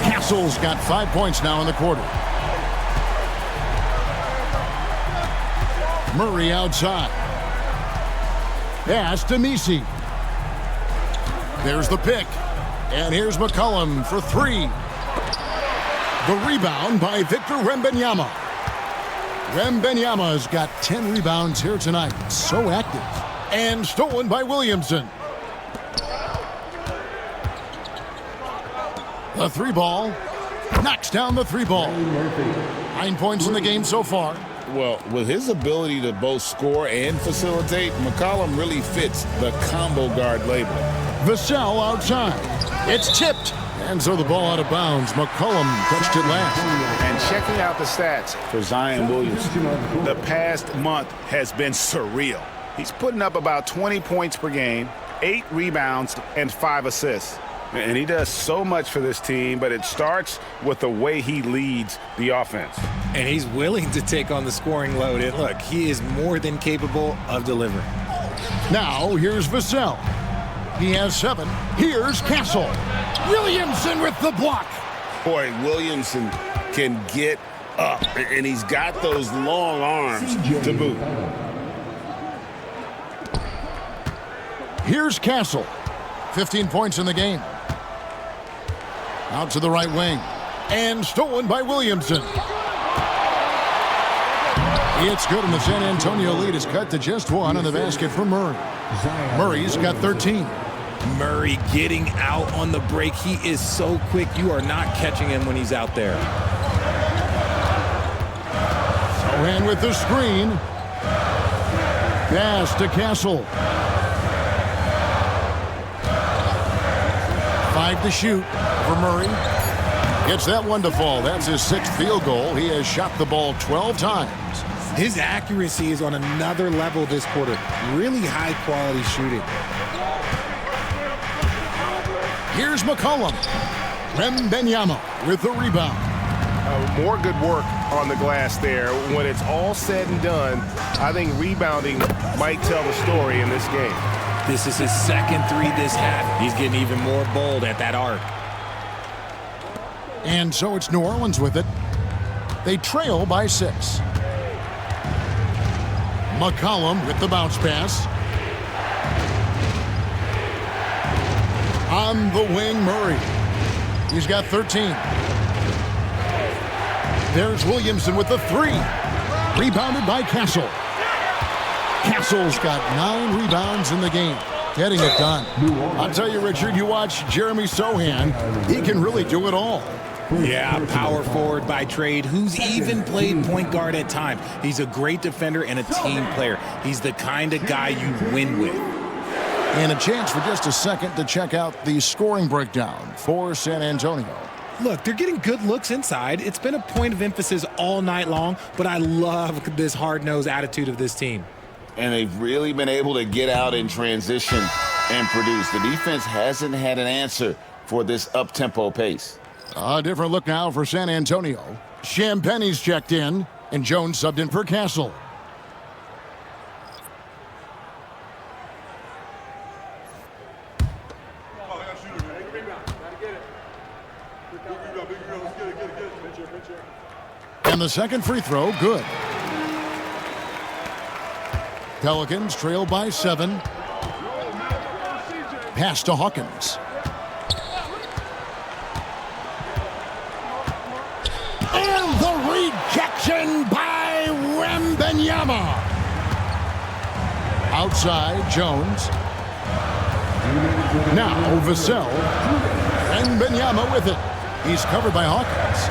Castle's got 5 points now in the quarter. Murray outside. Pass to Misi. There's the pick. And here's McCollum for three. The rebound by Victor Wembanyama. Wembanyama's got 10 rebounds here tonight. So active. And stolen by Williamson. The three ball. Knocks down the three ball. 9 points in the game so far. Well, with his ability to both score and facilitate, McCollum really fits the combo guard label. Vassell outside. It's tipped. And so the ball out of bounds. McCollum touched it last. And checking out the stats for Zion Williamson, the past month has been surreal. He's putting up about 20 points per game, 8 rebounds, and 5 assists. And he does so much for this team, but it starts with the way he leads the offense. And he's willing to take on the scoring load. And look, he is more than capable of delivering. Now, here's Vassell. He has 7. Here's Castle. Williamson with the block. Boy, Williamson can get up, and he's got those long arms to boot. Here's Castle. 15 points in the game. Out to the right wing. And stolen by Williamson. It's good, and the San Antonio lead is cut to just 1 on the basket for Murray. Murray's got 13. Murray getting out on the break. He is so quick. You are not catching him when he's out there. And with the screen. Pass to Castle. 5 to shoot for Murray. Gets that one to fall. That's his 6th field goal. He has shot the ball 12 times. His accuracy is on another level this quarter. Really high-quality shooting. Here's McCollum. Wembanyama with the rebound. More good work on the glass there. When it's all said and done, I think rebounding might tell the story in this game. This is his 2nd three this half. He's getting even more bold at that arc. And so it's New Orleans with it. They trail by 6. McCollum with the bounce pass. On the wing, Murray. He's got 13. There's Williamson with the 3. Rebounded by Castle. Castle's got 9 rebounds in the game. Getting it done. I'll tell you, Richard, you watch Jeremy Sohan. He can really do it all. Yeah, power forward by trade, who's even played point guard at times. He's a great defender and a team player. He's the kind of guy you win with. And a chance for just a second to check out the scoring breakdown for San Antonio. Look, they're getting good looks inside. It's been a point of emphasis all night long, but I love this hard-nosed attitude of this team. And they've really been able to get out in transition and produce. The defense hasn't had an answer for this up-tempo pace. A different look now for San Antonio. Champagne's checked in, and Jones subbed in for Castle. And the second free throw, good. Pelicans trail by 7. Pass to Hawkins. And the rejection by Wembanyama. Outside, Jones. Now, Vassell. Wembanyama with it. He's covered by Hawkins.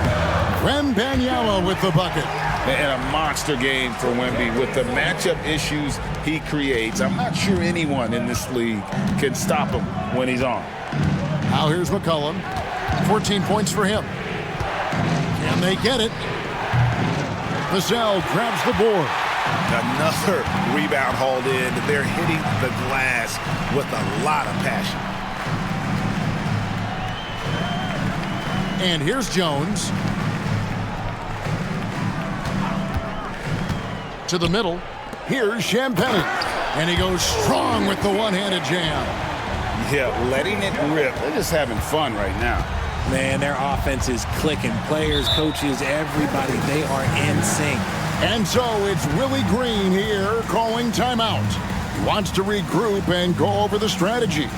Wembanyama with the bucket. And a monster game for Wemby with the matchup issues he creates. I'm not sure anyone in this league can stop him when he's on. Now here's McCollum. 14 points for him. And they get it. Vassell grabs the board. Another rebound hauled in. They're hitting the glass with a lot of passion. And here's Jones. To the middle. Here's Champagne. And he goes strong with the one-handed jam. Yeah, letting it rip. They're just having fun right now. Man, their offense is clicking. Players, coaches, everybody, they are in sync. And so it's Willie Green here calling timeout. He wants to regroup and go over the strategy.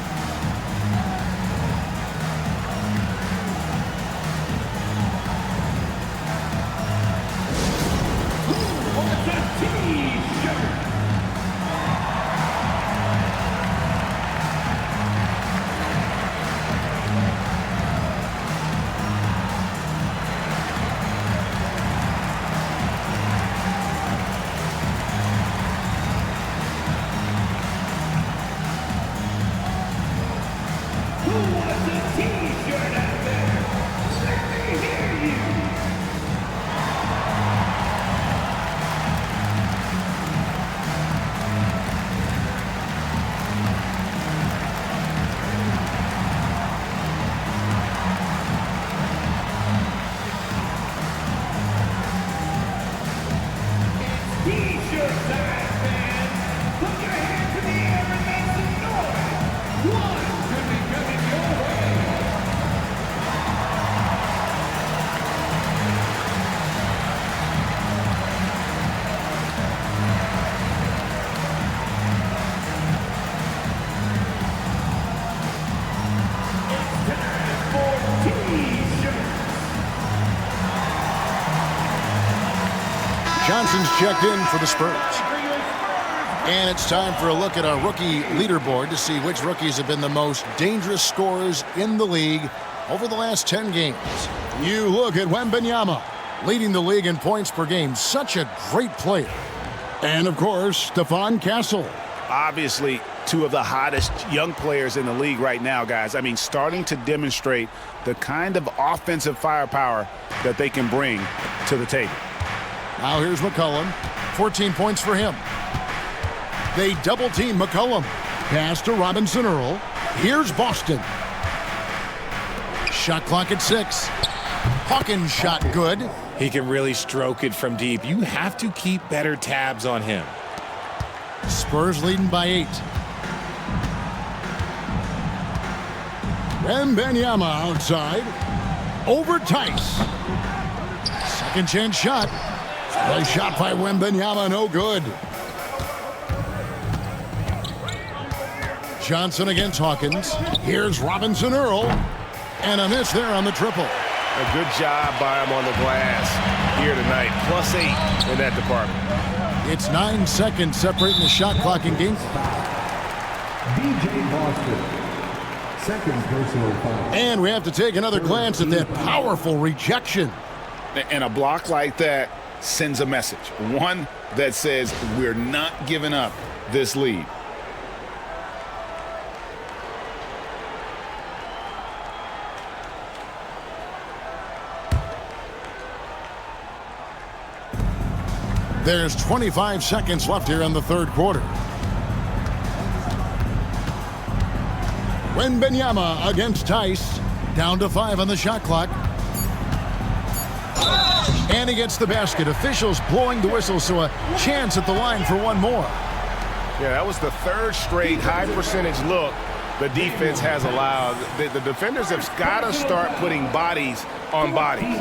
Johnson's checked in for the Spurs. And it's time for a look at our rookie leaderboard to see which rookies have been the most dangerous scorers in the league over the last 10 games. You look at Wembanyama, leading the league in points per game. Such a great player. And, of course, Stephon Castle. Obviously, two of the hottest young players in the league right now, guys. I mean, starting to demonstrate the kind of offensive firepower that they can bring to the table. Now here's McCollum. 14 points for him. They double-team McCollum. Pass to Robinson Earl. Here's Boston. Shot clock at 6. Hawkins shot good. He can really stroke it from deep. You have to keep better tabs on him. Spurs leading by 8. Wembanyama outside. Over Tice. Second chance shot. A shot by Wembanyama, no good. Johnson against Hawkins. Here's Robinson Earl. And a miss there on the triple. A good job by him on the glass here tonight. +8 in that department. It's 9 seconds separating the shot clock and game clock. DJ Boston. Second personal foul. And we have to take another glance at that powerful rejection. And a block like that sends a message. One that says we're not giving up this lead. There's 25 seconds left here in the third quarter. Wembanyama against Tice. Down to 5 on the shot clock. And he gets the basket. Officials blowing the whistle, so a chance at the line for one more. Yeah, that was the third straight high percentage look the defense has allowed. The defenders have got to start putting bodies on bodies.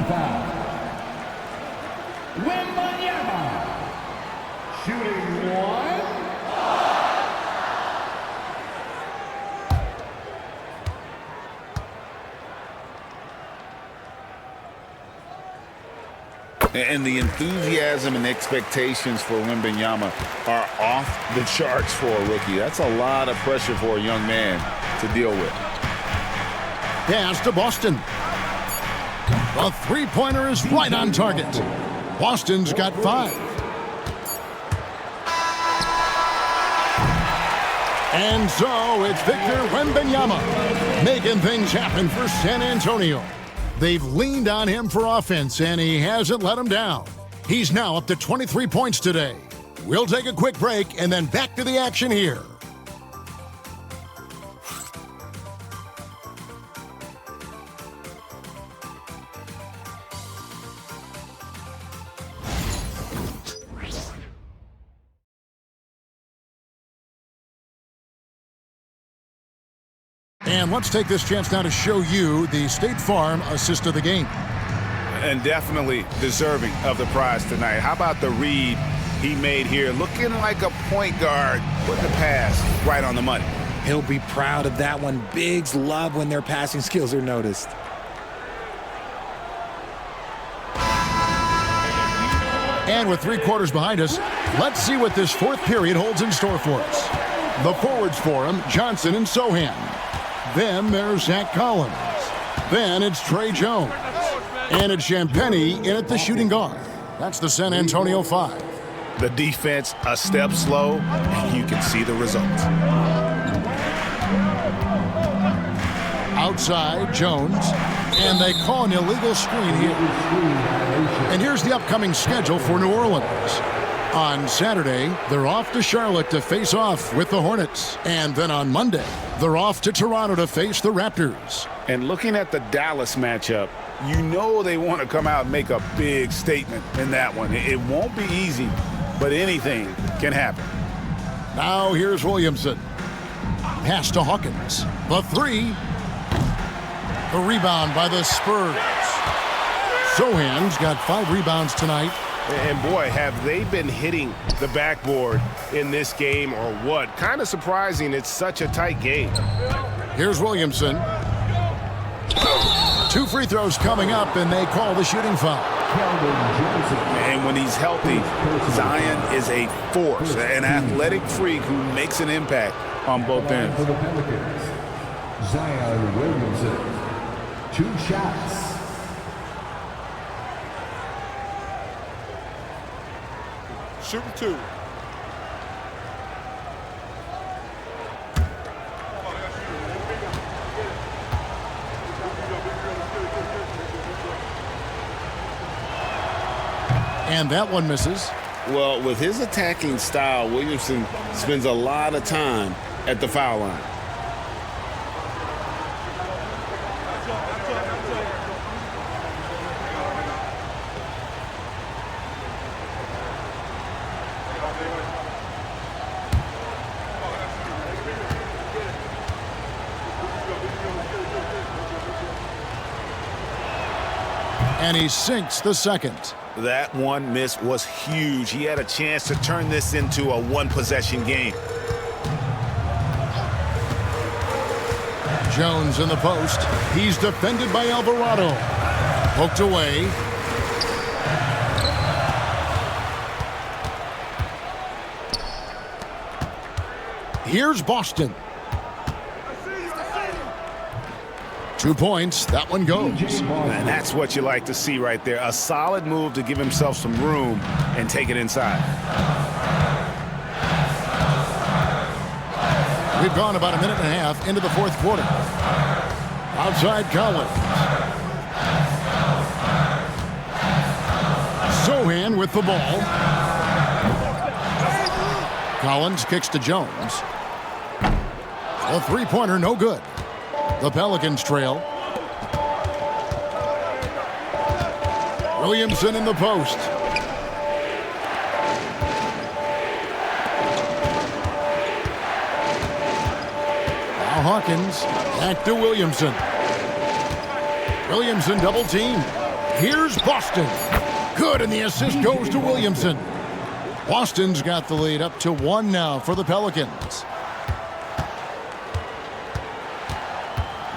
Wembanyama. Shooting one. And the enthusiasm and expectations for Wembanyama are off the charts for a rookie. That's a lot of pressure for a young man to deal with. Pass to Boston. The three-pointer is right on target. Boston's got 5. And so it's Victor Wembanyama making things happen for San Antonio. They've leaned on him for offense, and he hasn't let them down. He's now up to 23 points today. We'll take a quick break and then back to the action here. And let's take this chance now to show you the State Farm assist of the game. And definitely deserving of the prize tonight. How about the read he made here? Looking like a point guard with the pass right on the money. He'll be proud of that one. Bigs love when their passing skills are noticed. And with 3 quarters behind us, let's see what this fourth period holds in store for us. The forwards for him, Johnson and Sohan. Then there's Zach Collins. Then it's Trey Jones. And it's Champagnie in at the shooting guard. That's the San Antonio 5. The defense a step slow, and you can see the results. Outside, Jones. And they call an illegal screen here. And here's the upcoming schedule for New Orleans. On Saturday, they're off to Charlotte to face off with the Hornets. And then on Monday, they're off to Toronto to face the Raptors. And looking at the Dallas matchup, you know they want to come out and make a big statement in that one. It won't be easy, but anything can happen. Now here's Williamson. Pass to Hawkins. The 3. The rebound by the Spurs. Sohan's got 5 rebounds tonight. And boy, have they been hitting the backboard in this game or what? Kind of surprising it's such a tight game. Here's Williamson. 2 free throws coming up, and they call the shooting foul. And when he's healthy, Zion is a force, an athletic freak who makes an impact on both ends. For the Pelicans, Zion Williamson. 2 shots. Shooting 2. And that one misses. Well, with his attacking style, Williamson spends a lot of time at the foul line. And he sinks the second. That one miss was huge. He had a chance to turn this into a one-possession game. Jones in the post. He's defended by Alvarado. Poked away. Here's Boston. 2 points. That one goes. And that's what you like to see right there. A solid move to give himself some room and take it inside. We've gone about a minute and a half into the fourth quarter. Outside Collins. Sohan with the ball. Collins kicks to Jones. A 3-pointer, no good. The Pelicans trail. Williamson in the post. Now Hawkins back to Williamson. Williamson double team. Here's Boston. Good, and the assist goes to Williamson. Boston's got the lead up to 1 now for the Pelicans.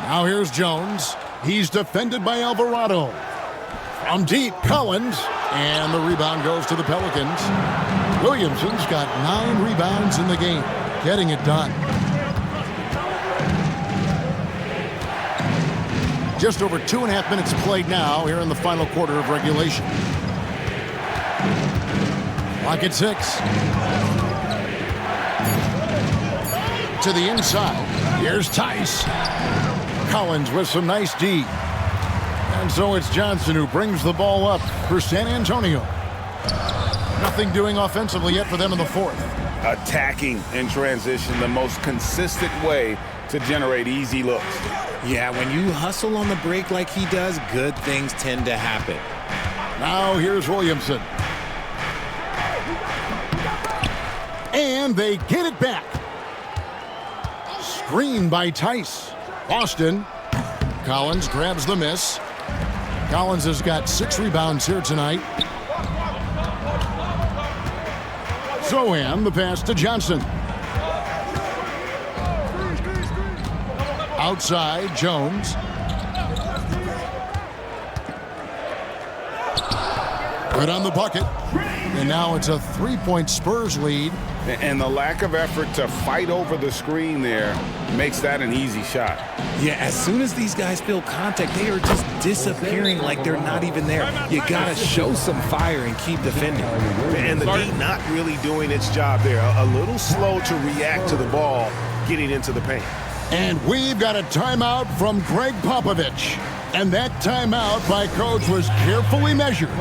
Now here's Jones. He's defended by Alvarado. From deep, Collins. And the rebound goes to the Pelicans. Williamson's got 9 rebounds in the game. Getting it done. Just over 2.5 minutes played now here in the final quarter of regulation. Clock at 6. To the inside. Here's Tice. Collins with some nice D. And so it's Johnson who brings the ball up for San Antonio. Nothing doing offensively yet for them in the fourth. Attacking in transition, the most consistent way to generate easy looks. Yeah, when you hustle on the break like he does, good things tend to happen. Now here's Williamson. And they get it back. Screen by Tice. Boston. Collins grabs the miss. Collins has got 6 rebounds here tonight. Zohan, the pass to Johnson. Outside, Jones. Good on the bucket. And now it's a 3-point Spurs lead. And the lack of effort to fight over the screen there makes that an easy shot. Yeah, as soon as these guys feel contact, they are just disappearing like they're not even there. You got to show some fire and keep defending. And the D not really doing its job there. A little slow to react to the ball getting into the paint. And we've got a timeout from Greg Popovich. And that timeout by Coach was carefully measured,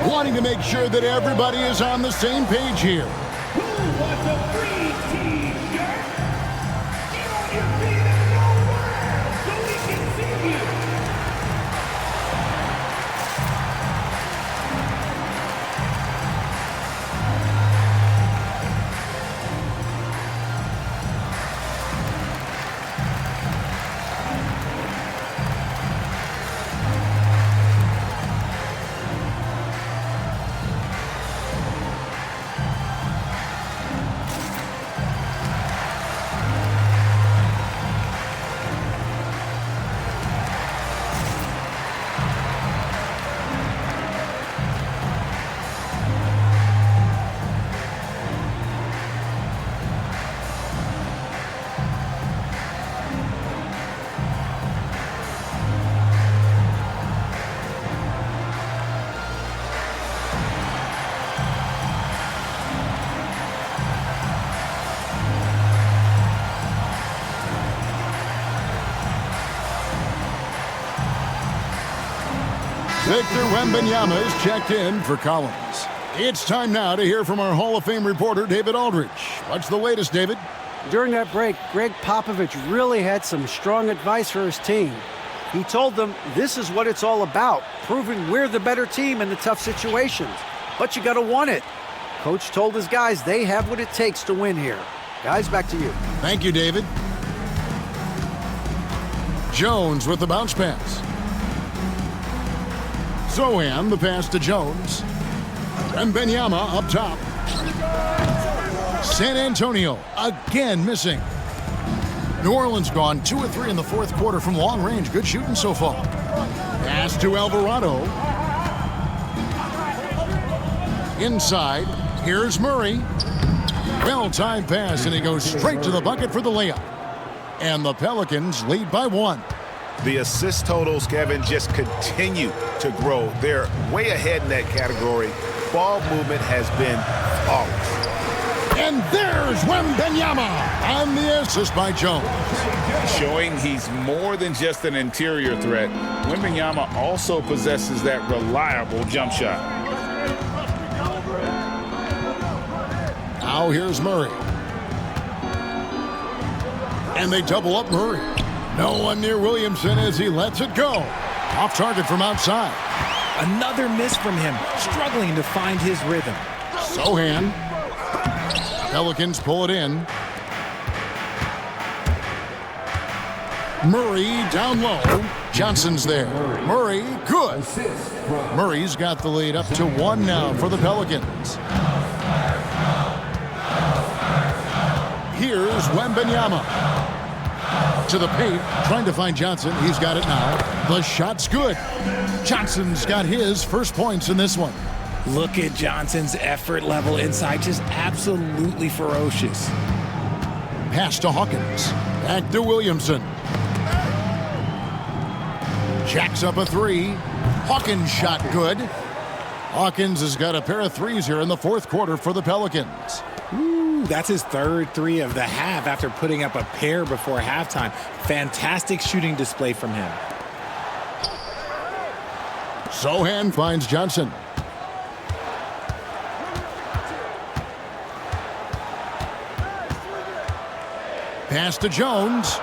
wanting to make sure that everybody is on the same page here. Who wants a free T-shirt? Get on your feet and go wild so we can see you. Victor Wembanyama is checked in for Collins. It's time now to hear from our Hall of Fame reporter, David Aldrich. What's the latest, David? During that break, Greg Popovich really had some strong advice for his team. He told them this is what it's all about, proving we're the better team in the tough situations. But you got to want it. Coach told his guys they have what it takes to win here. Guys, back to you. Thank you, David. Jones with the bounce pass. Zohan, the pass to Jones. And Wembanyama up top. San Antonio again missing. New Orleans gone 2 of 3 in the fourth quarter from long range. Good shooting so far. Pass to Alvarado. Inside, here's Murray. Well-timed pass, and he goes straight to the bucket for the layup. And the Pelicans lead by 1. The assist totals, Kevin, just continue to grow. They're way ahead in that category. Ball movement has been flawless. And there's Wembanyama on the assist by Jones. Showing he's more than just an interior threat. Wembanyama also possesses that reliable jump shot. Now here's Murray. And they double up Murray. No one near Williamson as he lets it go. Off target from outside. Another miss from him, struggling to find his rhythm. Zohan. Pelicans pull it in. Murray down low. Johnson's there. Murray, good. Murray's got the lead up to 1 now for the Pelicans. Here's Wembanyama. To the paint, trying to find Johnson. He's got it now. The shot's good. Johnson's got his first points in this one. Look at Johnson's effort level inside, just absolutely ferocious. Pass to Hawkins. Back to Williamson. Jacks up a 3. Hawkins shot good. Hawkins has got a pair of threes here in the fourth quarter for the Pelicans. Ooh, that's his third 3 of the half after putting up a pair before halftime. Fantastic shooting display from him. Zohan finds Johnson. Pass to Jones.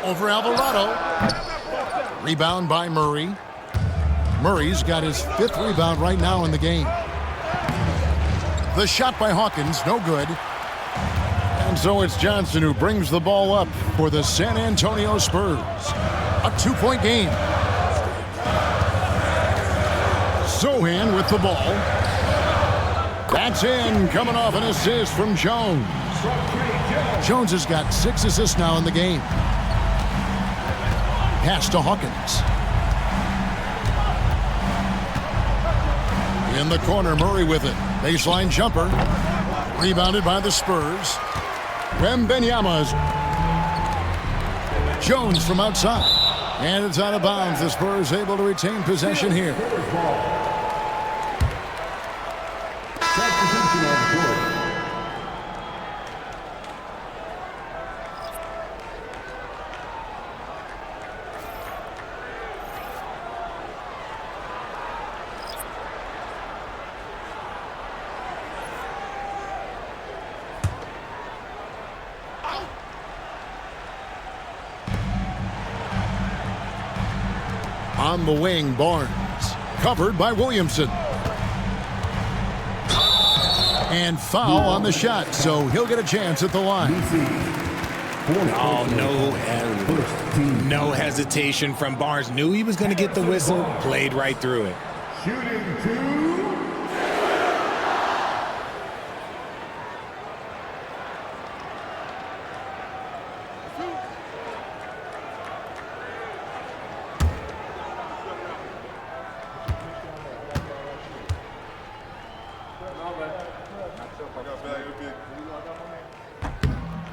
Over Alvarado. Rebound by Murray. Murray's got his 5th rebound right now in the game. The shot by Hawkins, no good. And And so it's Johnson who brings the ball up for the San Antonio Spurs. A 2-point game. Sohan with the ball. That's in, coming off an assist from Jones. Jones has got 6 assists now in the game. Pass to Hawkins. In the corner, Murray with it. Baseline jumper. Rebounded by the Spurs. Wembanyama's. Jones from outside. And it's out of bounds. The Spurs able to retain possession here. On the wing, Barnes. Covered by Williamson. And foul on the shot, so he'll get a chance at the line. Oh, no hesitation from Barnes. Knew he was going to get the whistle, played right through it. Shooting 2.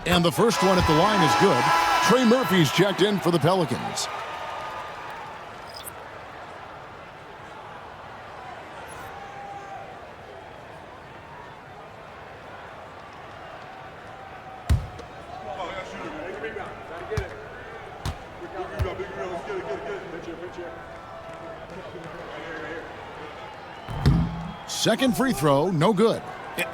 And the first one at the line is good. Trey Murphy's checked in for the Pelicans. Second free throw, no good.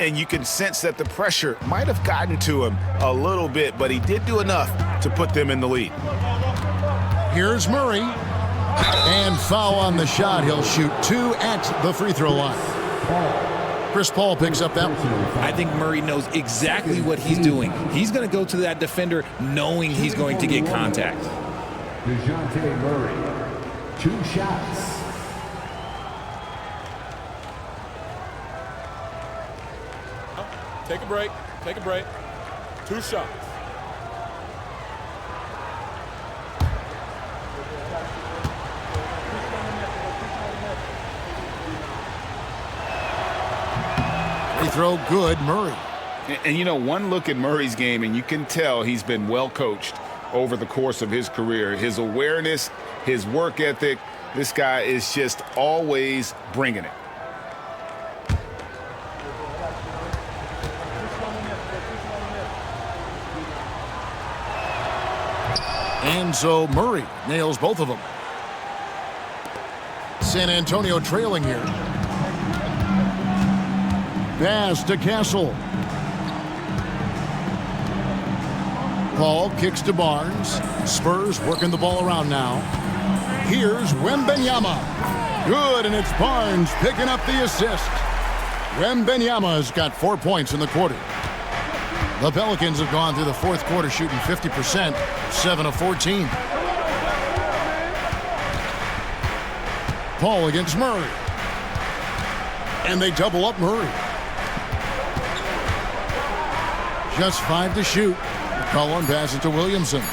And you can sense that the pressure might have gotten to him a little bit, but he did do enough to put them in the lead. Here's Murray. And foul on the shot. He'll shoot 2 at the free throw line. Chris Paul picks up that one. I think Murray knows exactly what he's doing. He's going to go to that defender knowing he's going to get contact. DeJounte Murray, 2 shots. Take a break. Take a break. 2 shots. Free throw good, Murray. And you know, one look at Murray's game, and you can tell he's been well coached over the course of his career. His awareness, his work ethic, this guy is just always bringing it. And so Murray nails both of them. San Antonio trailing here. Pass to Castle. Paul kicks to Barnes. Spurs working the ball around now. Here's Wembanyama. Good, and it's Barnes picking up the assist. Wembanyama's got 4 points in the quarter. The Pelicans have gone through the fourth quarter shooting 50%, 7 of 14. Paul against Murray. And they double up Murray. Just 5 to shoot. Cullen passes to Williamson.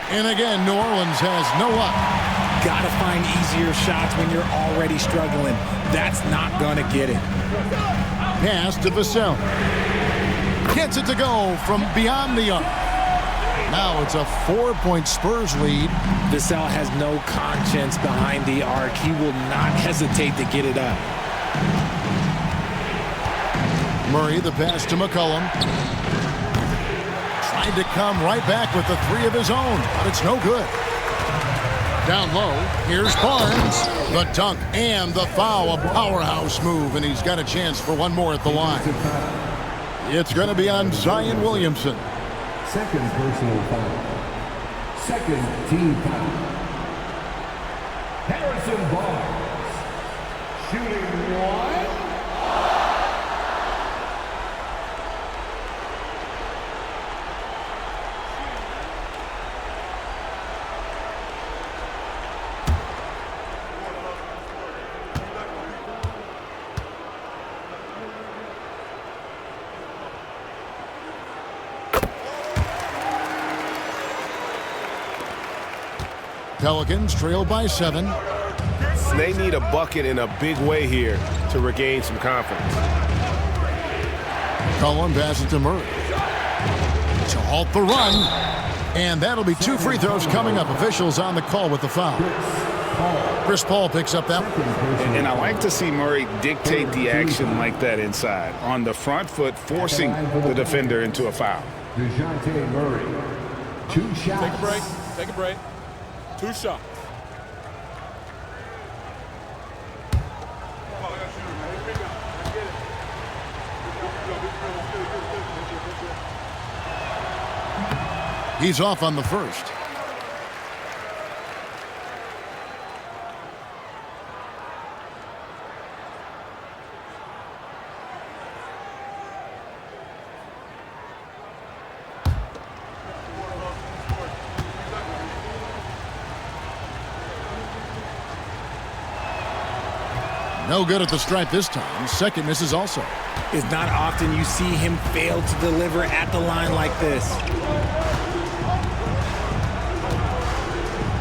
And again, New Orleans has no luck. Gotta find easier shots when you're already struggling. That's not gonna get it. Pass to Vassell. Gets it to go from beyond the arc. Now it's a 4-point Spurs lead. Vassell has no conscience behind the arc. He will not hesitate to get it up. Murray, the pass to McCollum. Tried to come right back with the 3 of his own, but it's no good. Down low, here's Barnes. The dunk and the foul, a powerhouse move, and he's got a chance for one more at the line. It's going to be on Zion Williamson. Second personal foul. Second team foul. Harrison Barnes. Shooting 1. Pelicans trail by 7. They need a bucket in a big way here to regain some confidence. Cullen passes to Murray to halt the run. And that'll be 2 free throws coming up. Officials on the call with the foul. Chris Paul picks up that one. And I like to see Murray dictate the action like that inside. On the front foot, forcing the defender into a foul. DeJounte Murray, 2 shots. Take a break. Take a break. 2 shots. He's off on the first. No good at the stripe this time. Second misses also. It's not often you see him fail to deliver at the line like this.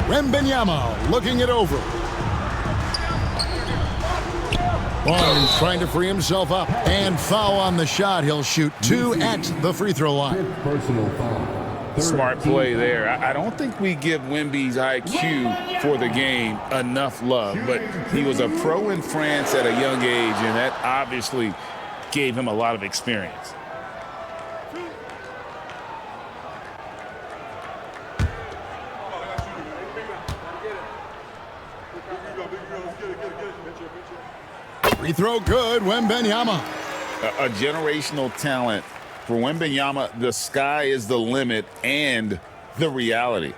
Wembanyama looking it over. Barnes trying to free himself up. And foul on the shot. He'll shoot 2 at the free throw line. Personal foul. Smart play there. I don't think we give Wemby's IQ for the game enough love, but he was a pro in France at a young age, and that obviously gave him a lot of experience. Free throw good, Wembanyama. A generational talent. For Wembanyama, the sky is the limit and the reality.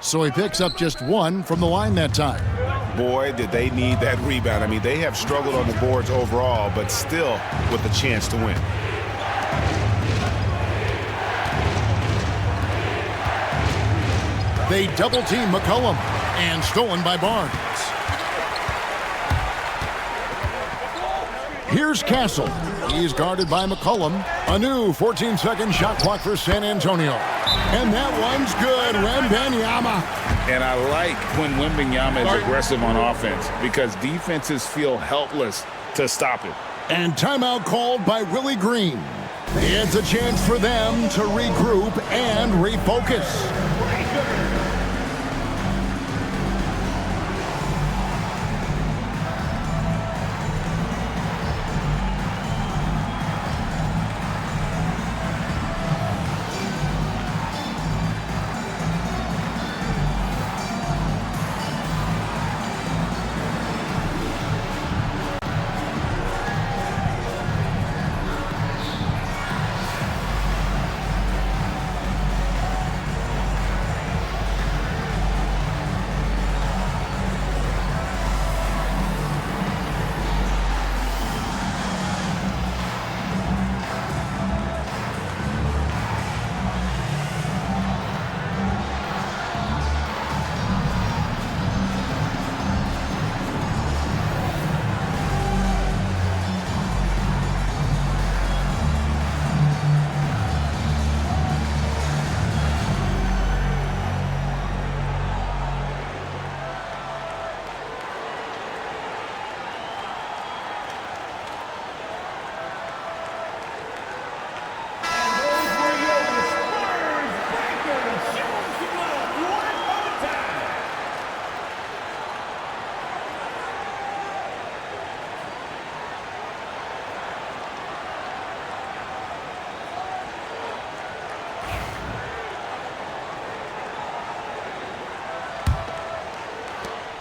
So he picks up just 1 from the line that time. Boy, did they need that rebound. I mean, they have struggled on the boards overall, but still with a chance to win. They double-team McCollum, and stolen by Barnes. Here's Castle. He's guarded by McCollum. A new 14-second shot clock for San Antonio. And that one's good, Wembanyama. And I like when Wembanyama is aggressive on offense because defenses feel helpless to stop him. And timeout called by Willie Green. It's a chance for them to regroup and refocus.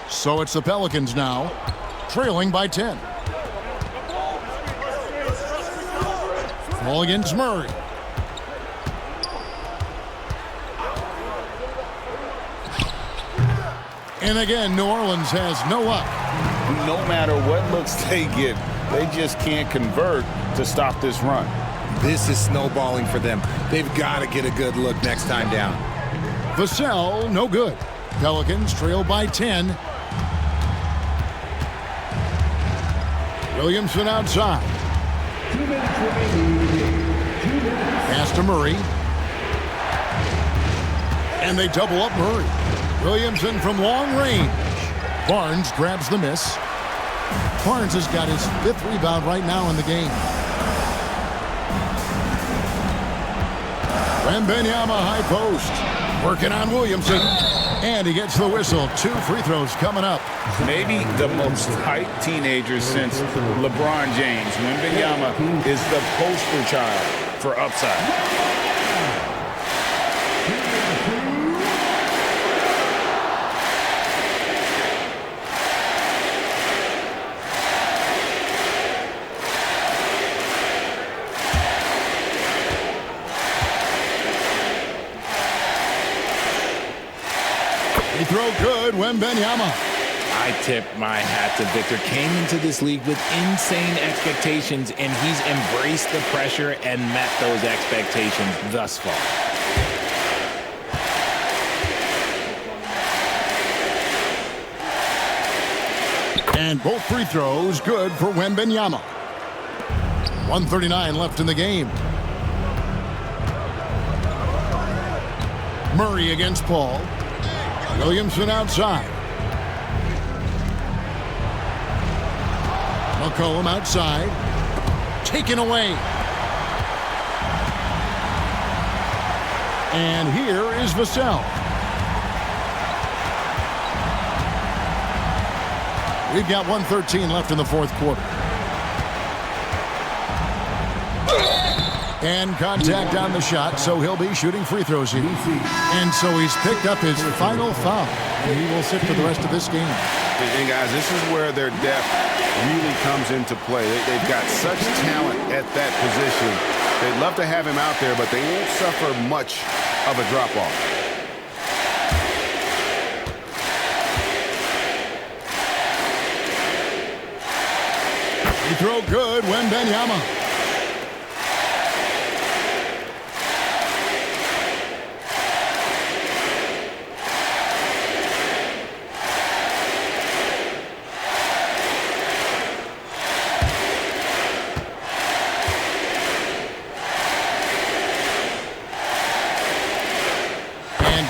So it's the Pelicans now, trailing by 10. Ball against Murray. And again, New Orleans has no luck. No matter what looks they get, they just can't convert to stop this run. This is snowballing for them. They've got to get a good look next time down. Vassell, no good. Pelicans trail by 10. Williamson outside. Pass to Murray. And they double up Murray. Williamson from long range. Barnes grabs the miss. Barnes has got his 5th rebound right now in the game. Wembanyama high post. Working on Williamson. And he gets the whistle. 2 free throws coming up. Maybe the most hyped teenager since LeBron James. Wembanyama is the poster child for upside. Throw good, Wembanyama. I tip my hat to Victor. Came into this league with insane expectations, and he's embraced the pressure and met those expectations thus far. And both free throws good for Wembanyama. 1:39 left in the game. Murray against Paul. Williamson outside. McCollum outside. Taken away. And here is Vassell. We've got 1:13 left in the 4th quarter. And contact on the shot, so he'll be shooting free throws here. And so he's picked up his final foul, and he will sit for the rest of this game. And guys, this is where their depth really comes into play. They've got such talent at that position. They'd love to have him out there, but they won't suffer much of a drop-off. He throw good, Wembanyama.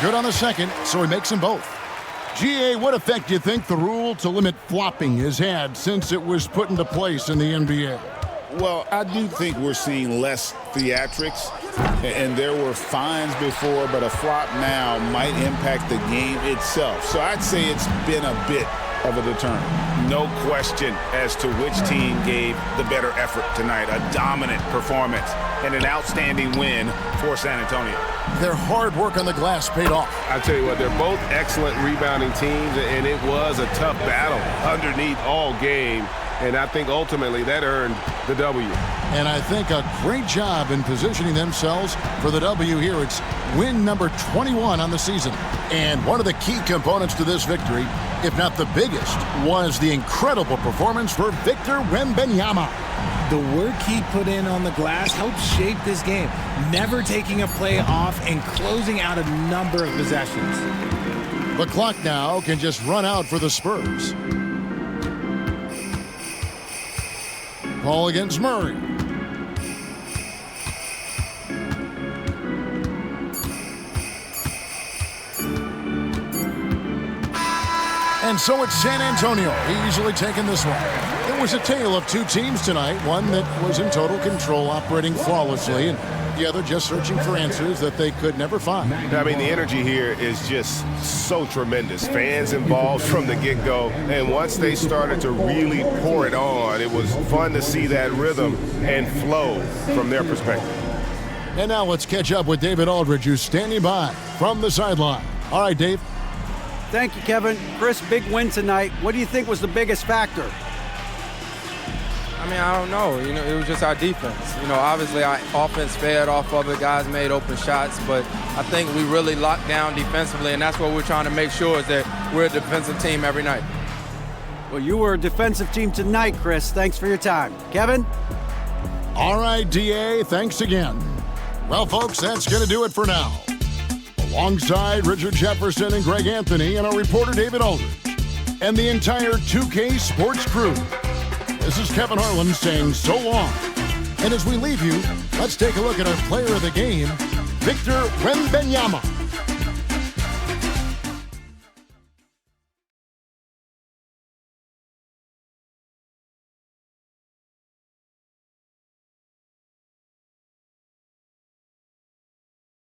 Good on the second, so he makes them both. GA, what effect do you think the rule to limit flopping has had since it was put into place in the NBA? Well, I do think we're seeing less theatrics, and there were fines before, but a flop now might impact the game itself. So I'd say it's been a bit of a deterrent. No question as to which team gave the better effort tonight. A dominant performance and an outstanding win for San Antonio. Their hard work on the glass paid off. I tell you what, they're both excellent rebounding teams, and it was a tough battle underneath all game. And I think ultimately that earned the W. And I think a great job in positioning themselves for the W here. It's win number 21 on the season. And one of the key components to this victory, if not the biggest, was the incredible performance for Victor Wembanyama. The work he put in on the glass helped shape this game, never taking a play off and closing out a number of possessions. The clock now can just run out for the Spurs. Paul against Murray. And so it's San Antonio easily taking this one. It was a tale of two teams tonight, one that was in total control, operating flawlessly, and the other just searching for answers that they could never find. I mean, the energy here is just so tremendous. Fans involved from the get-go, and once they started to really pour it on, it was fun to see that rhythm and flow from their perspective. And now let's catch up with David Aldridge, who's standing by from the sideline. All right, Dave. Thank you, Kevin. Chris, big win tonight. What do you think was the biggest factor? I mean, I don't know. You know, it was just our defense. You know, obviously our offense fed off of it. Guys made open shots, but I think we really locked down defensively, and that's what we're trying to make sure is that we're a defensive team every night. Well, you were a defensive team tonight, Chris. Thanks for your time. Kevin? All right, DA, thanks again. Well, folks, that's going to do it for now. Alongside Richard Jefferson and Greg Anthony and our reporter David Aldridge and the entire 2K Sports crew, This is Kevin Harlan saying so long. And as we leave you, let's take a look at our player of the game, Victor Wembanyama.